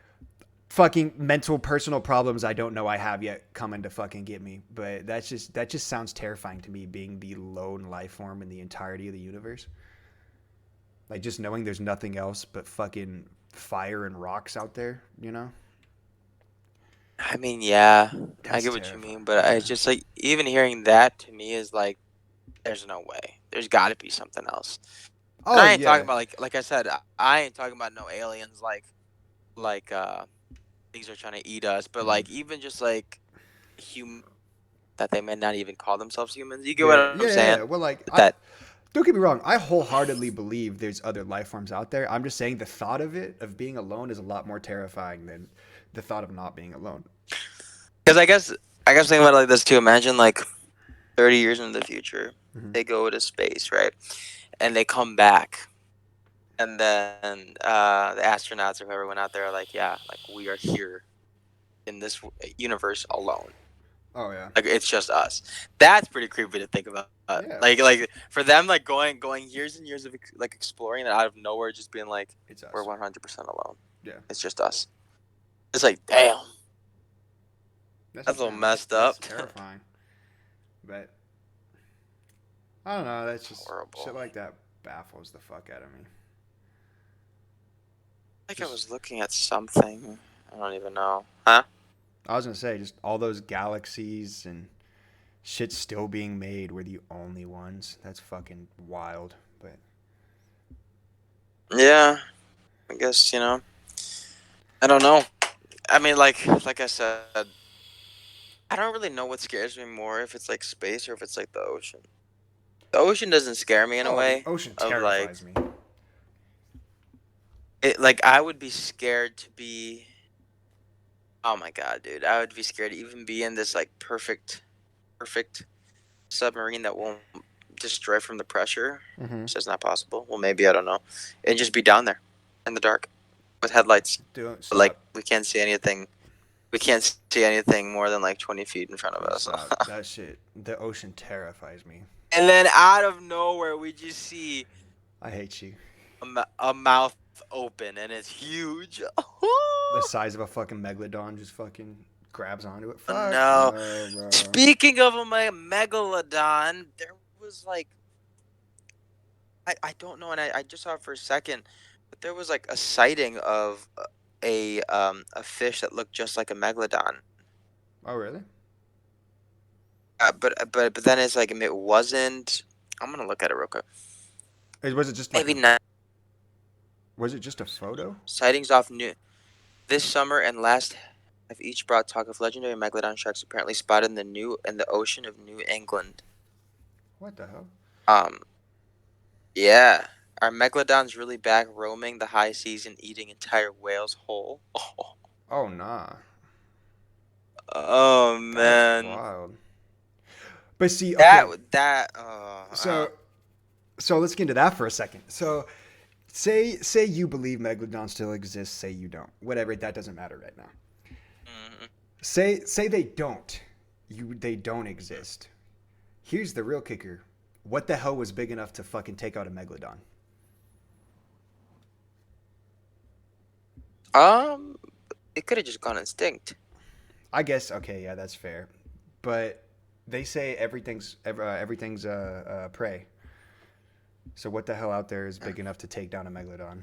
Speaker 2: fucking mental personal problems I don't know I have yet coming to fucking get me, but that just sounds terrifying to me, being the lone life form in the entirety of the universe. Like just knowing there's nothing else but fucking fire and rocks out there, you know?
Speaker 1: I mean, yeah, I
Speaker 2: That's
Speaker 1: get what you
Speaker 2: terrifying.
Speaker 1: mean, but I just like even hearing that to me is like, there's no way. There's got to be something else.
Speaker 2: Oh,
Speaker 1: And I ain't
Speaker 2: yeah.
Speaker 1: talking about like I said, I ain't talking about no aliens like like things are trying to eat us, but
Speaker 2: Mhm.
Speaker 1: like even just like human that they may not even call themselves humans. You get what
Speaker 2: Yeah,
Speaker 1: I'm
Speaker 2: yeah, yeah,
Speaker 1: saying?
Speaker 2: yeah. Well, like,
Speaker 1: That
Speaker 2: don't get me wrong. I wholeheartedly believe there's other life forms out there. I'm just saying the thought of it, of being alone, is a lot more terrifying than the thought of not being alone.
Speaker 1: because I guess think about it like this too. Imagine like 30 years into the future,
Speaker 2: Mhm.
Speaker 1: they go to space, right? And they come back, and then the astronauts or whoever went out there are like, yeah, like we are here in this universe alone.
Speaker 2: Oh yeah,
Speaker 1: Like it's just us. That's pretty creepy to think about.
Speaker 2: yeah.
Speaker 1: Like for them, like going years and years of like exploring and out of nowhere, just being like,
Speaker 2: It's
Speaker 1: we're
Speaker 2: us.
Speaker 1: 100% alone.
Speaker 2: Yeah,
Speaker 1: It's just us. It's like, damn,
Speaker 2: that's what I'm
Speaker 1: that's a little
Speaker 2: saying.
Speaker 1: messed
Speaker 2: That's
Speaker 1: up.
Speaker 2: terrifying. But I don't know. That's just shit
Speaker 1: Horrible.
Speaker 2: like that baffles the fuck out of me.
Speaker 1: Like I
Speaker 2: Just
Speaker 1: was looking at something. I don't even know. Huh?
Speaker 2: I was gonna say, just all those galaxies and shit still being made. We're the only ones. That's fucking wild. But
Speaker 1: Yeah. I guess I don't know. I mean, like I said, I don't really know what scares me more if it's like space or if it's like the ocean. The ocean doesn't scare me in a
Speaker 2: oh, the
Speaker 1: way
Speaker 2: ocean
Speaker 1: of like
Speaker 2: terrifies me.
Speaker 1: it. Like I would be scared to be. Oh my god, dude! I would be scared to even be in this like perfect submarine that won't destroy from the pressure.
Speaker 2: Mm-hmm.
Speaker 1: So it's not possible. Well, maybe I don't know, and just be down there in the dark with headlights.
Speaker 2: Don't
Speaker 1: But like
Speaker 2: stop.
Speaker 1: we can't see anything. We can't see anything more than like 20 feet in front of
Speaker 2: Don't
Speaker 1: us.
Speaker 2: stop. That shit. The ocean terrifies me.
Speaker 1: And then out of nowhere, we just see
Speaker 2: I hate you.
Speaker 1: a mouth open, and it's huge.
Speaker 2: The size of a fucking megalodon just fucking grabs onto it. Fuck
Speaker 1: No.
Speaker 2: no, bro.
Speaker 1: Speaking of a megalodon, there was like I don't know, and I just saw it for a second, but there was like a sighting of a fish that looked just like a megalodon.
Speaker 2: Oh really?
Speaker 1: But then it's like it wasn't. I'm gonna look at it real quick.
Speaker 2: Was it just like
Speaker 1: Maybe
Speaker 2: a?
Speaker 1: not.
Speaker 2: Was it just a photo?
Speaker 1: Sightings off new this summer and last have each brought talk of legendary megalodon sharks apparently spotted in the ocean of New England.
Speaker 2: What the hell?
Speaker 1: Um, yeah. Are megalodons really back roaming the high seas and eating entire whales whole?
Speaker 2: Oh nah.
Speaker 1: Oh
Speaker 2: That's
Speaker 1: man.
Speaker 2: wild. But see, okay.
Speaker 1: That
Speaker 2: So so let's get into that for a second. So say you believe megalodon still exists. Say you don't. Whatever. That doesn't matter right now.
Speaker 1: mhm.
Speaker 2: Say they don't. They don't exist. Here's the real kicker. What the hell was big enough to fucking take out a megalodon?
Speaker 1: um it could have just gone extinct.
Speaker 2: I guess okay, yeah, that's fair. But they say everything's prey. So what the hell out there is big enough to take down a megalodon?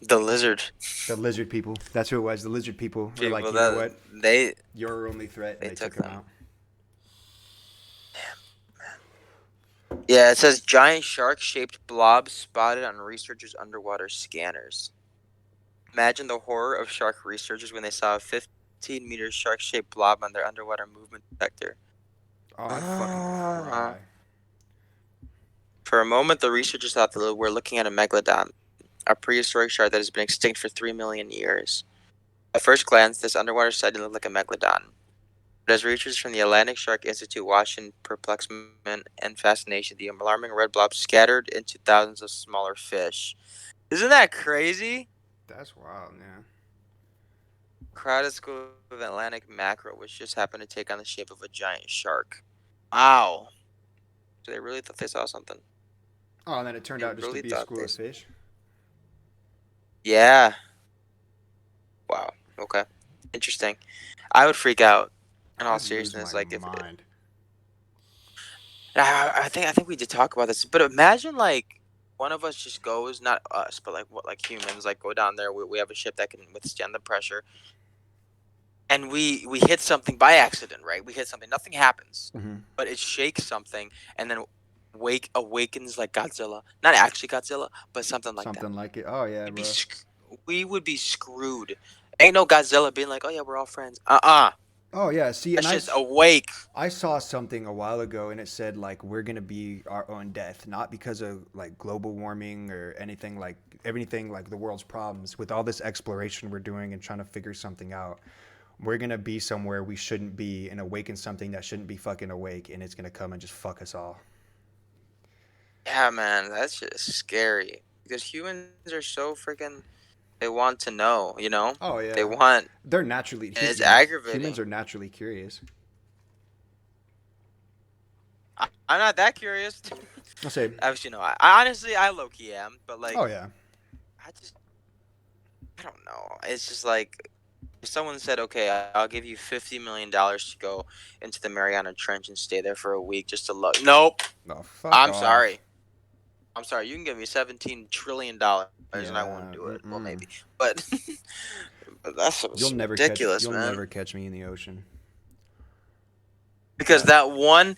Speaker 1: The lizard
Speaker 2: The lizard people. That's who it was. The lizard people were like,
Speaker 1: people
Speaker 2: you know
Speaker 1: that
Speaker 2: what?
Speaker 1: they
Speaker 2: You're our only threat, and
Speaker 1: they
Speaker 2: they
Speaker 1: took
Speaker 2: took him
Speaker 1: them.
Speaker 2: out.
Speaker 1: Yeah, it says giant shark-shaped blobs spotted on researchers' underwater scanners. Imagine the horror of shark researchers when they saw a 15-meter shark-shaped blob on their underwater movement detector.
Speaker 2: Oh, I'd fucking cry.
Speaker 1: For a moment, the researchers thought that they were looking at a megalodon, a prehistoric shark that has been extinct for 3 million years. At first glance, this underwater sighting looked like a megalodon. But as researchers from the Atlantic Shark Institute watched in perplexement and fascination, the alarming red blob scattered into thousands of smaller fish. Isn't that crazy?
Speaker 2: That's wild, yeah.
Speaker 1: Crowded school of Atlantic mackerel, which just happened to take on the shape of a giant shark. Wow. So they really thought they saw something.
Speaker 2: Oh, and then it turned
Speaker 1: They
Speaker 2: out just to
Speaker 1: really
Speaker 2: be a
Speaker 1: thought
Speaker 2: school
Speaker 1: they.
Speaker 2: of fish.
Speaker 1: Yeah. Wow. Okay. Interesting. I would freak out. In all
Speaker 2: I'd lose
Speaker 1: seriousness,
Speaker 2: my
Speaker 1: like if
Speaker 2: mind.
Speaker 1: I think we did talk about this, but imagine like one of us just goes, not us, but like what like humans, like go down there. We have a ship that can withstand the pressure, and we hit something by accident, right? We hit something, nothing happens,
Speaker 2: Mm-hmm.
Speaker 1: but it shakes something, and then awakens like Godzilla, not actually Godzilla, but something like that.
Speaker 2: Something like it. Oh yeah,
Speaker 1: It'd be
Speaker 2: bro.
Speaker 1: we would be screwed. Ain't no Godzilla being like, oh yeah, we're all friends.
Speaker 2: Oh yeah, see, and
Speaker 1: That's just awake.
Speaker 2: I saw something a while ago, and it said like we're gonna be our own death, not because of like global warming or anything like the world's problems. With all this exploration we're doing and trying to figure something out, we're gonna be somewhere we shouldn't be and awaken something that shouldn't be fucking awake, and it's gonna come and just fuck us all.
Speaker 1: Yeah, man, that's just scary because humans are so freaking. They want to know, you know.
Speaker 2: Oh
Speaker 1: They
Speaker 2: yeah,
Speaker 1: want,
Speaker 2: they're naturally
Speaker 1: and it's
Speaker 2: humans
Speaker 1: aggravating.
Speaker 2: are naturally curious.
Speaker 1: I'm not that curious.
Speaker 2: I'll say,
Speaker 1: Actually, no. I honestly, I low key am, but
Speaker 2: oh
Speaker 1: like,
Speaker 2: yeah,
Speaker 1: I just, I don't know. It's just like, if someone said, "Okay, I'll give you $50 million to go into the Mariana Trench and stay there for a week just to look." Nope.
Speaker 2: no, fuck
Speaker 1: I'm
Speaker 2: off.
Speaker 1: sorry. I'm sorry. You can give me $17 trillion, and I won't
Speaker 2: Yeah,
Speaker 1: do it. Well,
Speaker 2: mm-mm.
Speaker 1: maybe, but, but that's just ridiculous,
Speaker 2: You'll
Speaker 1: man.
Speaker 2: never catch me in the ocean.
Speaker 1: Because that one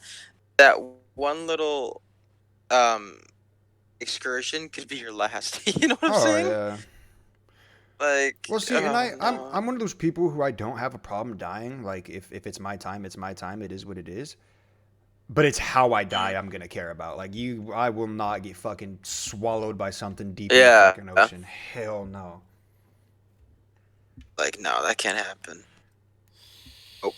Speaker 1: little um excursion could be your last. You know what I'm
Speaker 2: Oh
Speaker 1: saying?
Speaker 2: yeah.
Speaker 1: Like,
Speaker 2: Well, see, and
Speaker 1: oh no.
Speaker 2: I'm one of those people who I don't have a problem dying. Like if it's my time, it's my time. It is what it is. But it's how I die
Speaker 1: Mm.
Speaker 2: I'm gonna care about. Like I will not get fucking swallowed by something deep in the
Speaker 1: Yeah.
Speaker 2: fucking ocean. Hell no.
Speaker 1: Like, no, that can't happen. Oh.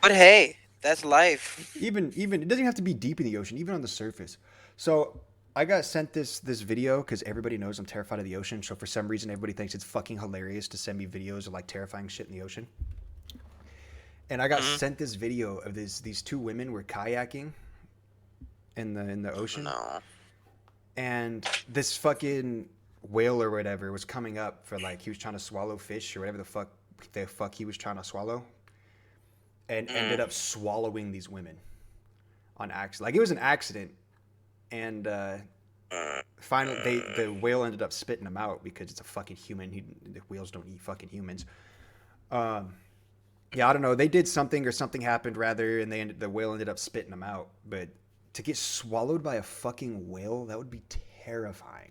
Speaker 1: But hey, that's life.
Speaker 2: Even it doesn't have to be deep in the ocean. Even on the surface. So I got sent this video because everybody knows I'm terrified of the ocean. So for some reason, everybody thinks it's fucking hilarious to send me videos of like terrifying shit in the ocean. And I got
Speaker 1: Mhm.
Speaker 2: sent this video of these two women were kayaking in the ocean,
Speaker 1: No.
Speaker 2: and this fucking whale or whatever was coming up for like he was trying to swallow fish or whatever the fuck he was trying to swallow, and ended
Speaker 1: Mm.
Speaker 2: up swallowing these women on accident. Like it was an accident, and finally the whale ended up spitting them out because it's a fucking human. The whales don't eat fucking humans. Um, Yeah, I don't know. They did something or something happened rather, and the whale ended up spitting them out. But to get swallowed by a fucking whale, that would be terrifying.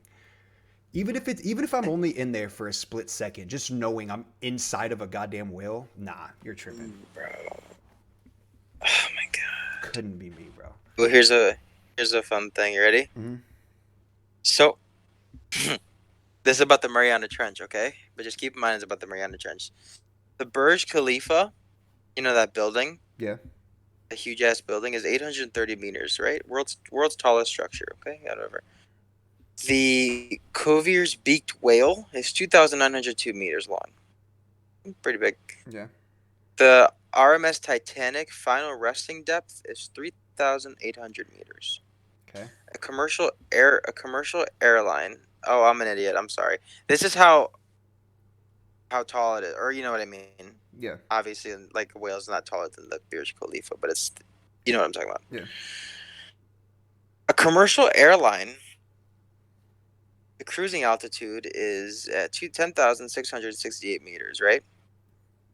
Speaker 2: Even if I'm only in there for a split second, just knowing I'm inside of a goddamn whale, nah, you're tripping.
Speaker 1: Bro. Oh my god.
Speaker 2: Couldn't be me, bro.
Speaker 1: Well, here's a fun thing. You ready?
Speaker 2: Mm-hmm.
Speaker 1: So, this is about the Mariana Trench, okay? But just keep in mind it's about the Mariana Trench. The Burj Khalifa, you know that building,
Speaker 2: Yeah.
Speaker 1: a huge ass building, is 830 meters, right? World's tallest structure. Okay, yeah, whatever. The Cuvier's beaked whale is 2,902 meters long. Pretty big.
Speaker 2: Yeah.
Speaker 1: The RMS Titanic final resting depth is 3,800 meters.
Speaker 2: Okay.
Speaker 1: A commercial airline. Oh, I'm an idiot. I'm sorry. This is how tall it is, or you know what I mean.
Speaker 2: Yeah.
Speaker 1: Obviously, like a whale's not taller than the Burj Khalifa, but it's, you know what I'm talking about.
Speaker 2: Yeah.
Speaker 1: A commercial airline, the cruising altitude is at 10,668 meters, right?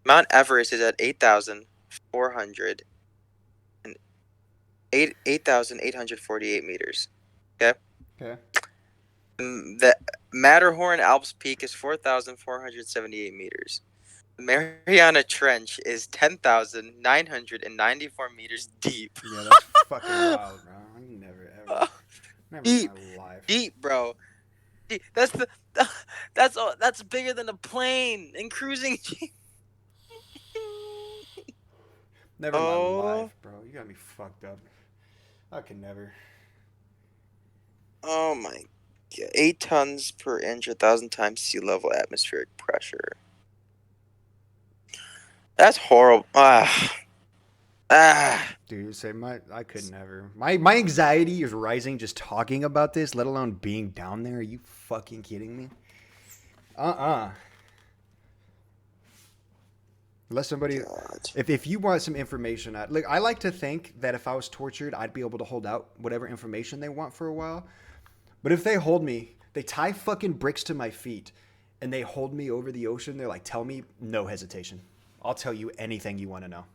Speaker 1: Mount Everest is at 8,400 and 8,848 meters. Okay.
Speaker 2: Okay.
Speaker 1: And the Matterhorn Alps Peak is 4,478 meters. The Mariana Trench is 10,994 meters deep.
Speaker 2: Yeah, that's fucking wild, bro. I never ever, never
Speaker 1: Deep,
Speaker 2: in my life.
Speaker 1: deep, bro. Deep. That's bigger than a plane and cruising.
Speaker 2: Never in my
Speaker 1: Oh.
Speaker 2: life, bro. You got me fucked up. I can never.
Speaker 1: Oh my god. 8 tons per inch, 1,000 times sea level atmospheric pressure. That's horrible.
Speaker 2: Dude, I could never. My anxiety is rising just talking about this, let alone being down there. Are you fucking kidding me? Unless somebody,
Speaker 1: God.
Speaker 2: if you want some information, I like to think that if I was tortured, I'd be able to hold out whatever information they want for a while. But if they hold me, they tie fucking bricks to my feet, and they hold me over the ocean. They're like, "Tell me, no hesitation. I'll tell you anything you want to know."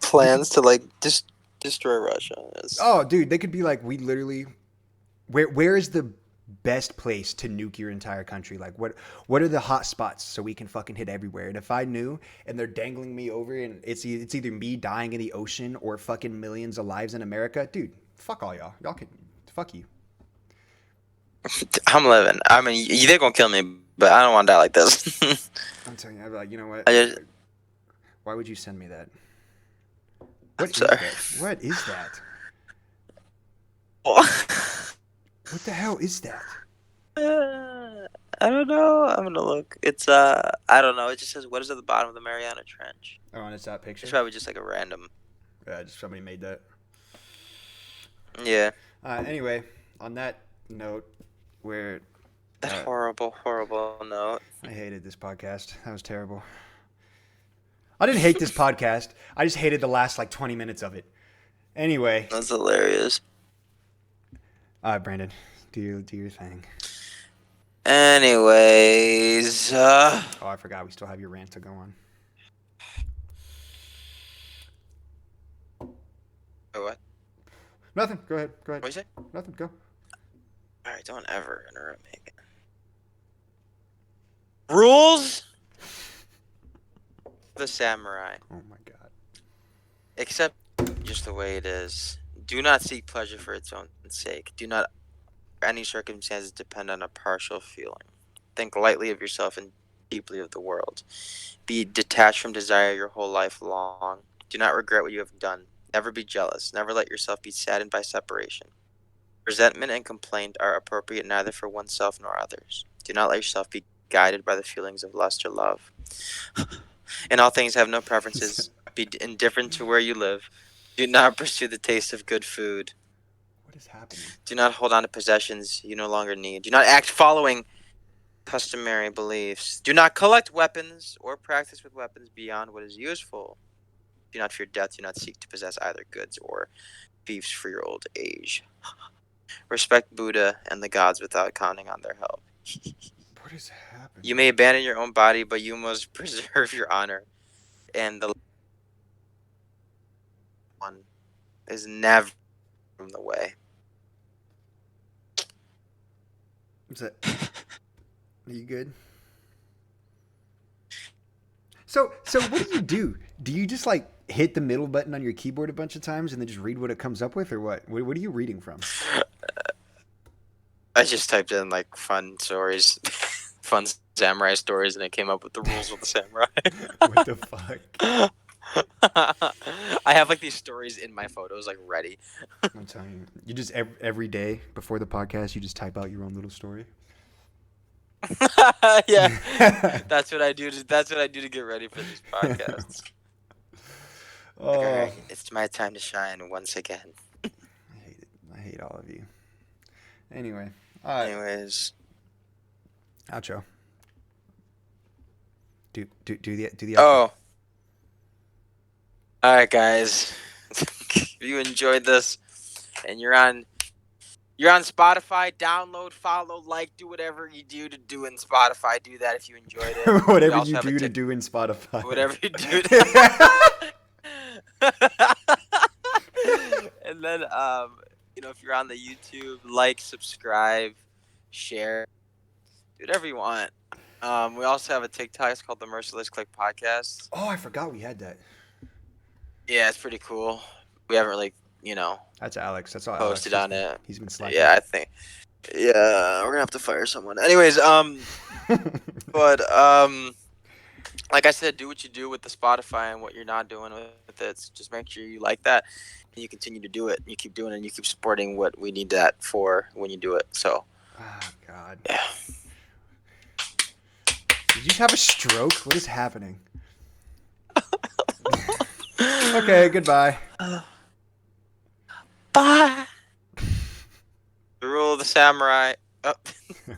Speaker 1: Plans to like destroy Russia.
Speaker 2: Oh, dude, they could be like, we literally where is the best place to nuke your entire country? Like what are the hot spots so we can fucking hit everywhere? And if I knew and they're dangling me over and it's either me dying in the ocean or fucking millions of lives in America, dude, fuck all y'all. Y'all can fuck you.
Speaker 1: I'm living. I mean, they're gonna kill me, but I don't want to die like this.
Speaker 2: I'm telling you, I'd be like, you know what?
Speaker 1: I just,
Speaker 2: Why would you send me that?
Speaker 1: I'm
Speaker 2: What is
Speaker 1: sorry.
Speaker 2: that? What is that?
Speaker 1: What?
Speaker 2: What the hell is that?
Speaker 1: I don't know. I'm gonna look. It's I don't know. It just says what is at the bottom of the Mariana Trench.
Speaker 2: Oh, and it's that picture?
Speaker 1: It's probably just like a random.
Speaker 2: Yeah, just somebody made that.
Speaker 1: Yeah.
Speaker 2: Anyway, on that note, where
Speaker 1: That horrible note.
Speaker 2: I hated this podcast. That was terrible. I didn't hate this podcast. I just hated the last like 20 minutes of it. Anyway.
Speaker 1: That's hilarious.
Speaker 2: All right, Brandon, do your thing.
Speaker 1: Anyways,
Speaker 2: Oh, I forgot. We still have your rant to go on.
Speaker 1: what?
Speaker 2: Nothing. Go ahead.
Speaker 1: What you say?
Speaker 2: Nothing. Go.
Speaker 1: All right, don't ever interrupt me again. Rules. The samurai.
Speaker 2: Oh my god.
Speaker 1: Accept just the way it is. Do not seek pleasure for its own sake. Do not, any circumstances, depend on a partial feeling. Think lightly of yourself and deeply of the world. Be detached from desire your whole life long. Do not regret what you have done. Never be jealous. Never let yourself be saddened by separation. Resentment and complaint are appropriate neither for oneself nor others. Do not let yourself be guided by the feelings of lust or love. In all things, have no preferences. Be indifferent to where you live. Do not pursue the taste of good food.
Speaker 2: What is happening?
Speaker 1: Do not hold on to possessions you no longer need. Do not act following customary beliefs. Do not collect weapons or practice with weapons beyond what is useful. Do not fear death. Do not seek to possess either goods or fiefs for your old age. Respect Buddha and the gods without counting on their help.
Speaker 2: What is happening?
Speaker 1: You may abandon your own body, but you must preserve your honor. And the one is never from the way.
Speaker 2: Is that? Are you good? So what do? Do you just like hit the middle button on your keyboard a bunch of times and then just read what it comes up with, or what? What are you reading from?
Speaker 1: I just typed in like fun stories, fun samurai stories, and it came up with the rules of the samurai.
Speaker 2: What the fuck?
Speaker 1: I have like these stories in my photos like ready.
Speaker 2: I'm telling you, you just every day before the podcast, you just type out your own little story.
Speaker 1: Yeah, that's what I do. That's what I do to get ready for these podcasts.
Speaker 2: Oh,
Speaker 1: All right, it's my time to shine once again.
Speaker 2: I hate it. I hate all of you. Anyway, all right.
Speaker 1: Anyways,
Speaker 2: Outro. Do the outro.
Speaker 1: oh, all right, guys. If you enjoyed this, and you're on Spotify, download, follow, like, do whatever you do to do in Spotify. Do that if you enjoyed it.
Speaker 2: Whatever you do to do in Spotify.
Speaker 1: Whatever you do. And then, if you're on the YouTube, like, subscribe, share, do whatever you want. We also have a TikTok. It's called the Merciless Click Podcast.
Speaker 2: Oh, I forgot we had that.
Speaker 1: Yeah, it's pretty cool. We haven't really,
Speaker 2: That's Alex. That's all.
Speaker 1: posted
Speaker 2: Alex.
Speaker 1: on it.
Speaker 2: He's been slacking.
Speaker 1: Yeah, I think. Yeah, we're gonna have to fire someone. Anyways, but like I said, do what you do with the Spotify and what you're not doing with it. So just make sure you like that, and you continue to do it. You keep doing it, and you keep supporting what we need that for when you do it. So.
Speaker 2: Oh God.
Speaker 1: Yeah.
Speaker 2: Did you just have a stroke? What is happening? Okay, goodbye.
Speaker 1: Bye. The rule of the samurai. Oh.
Speaker 2: Okay.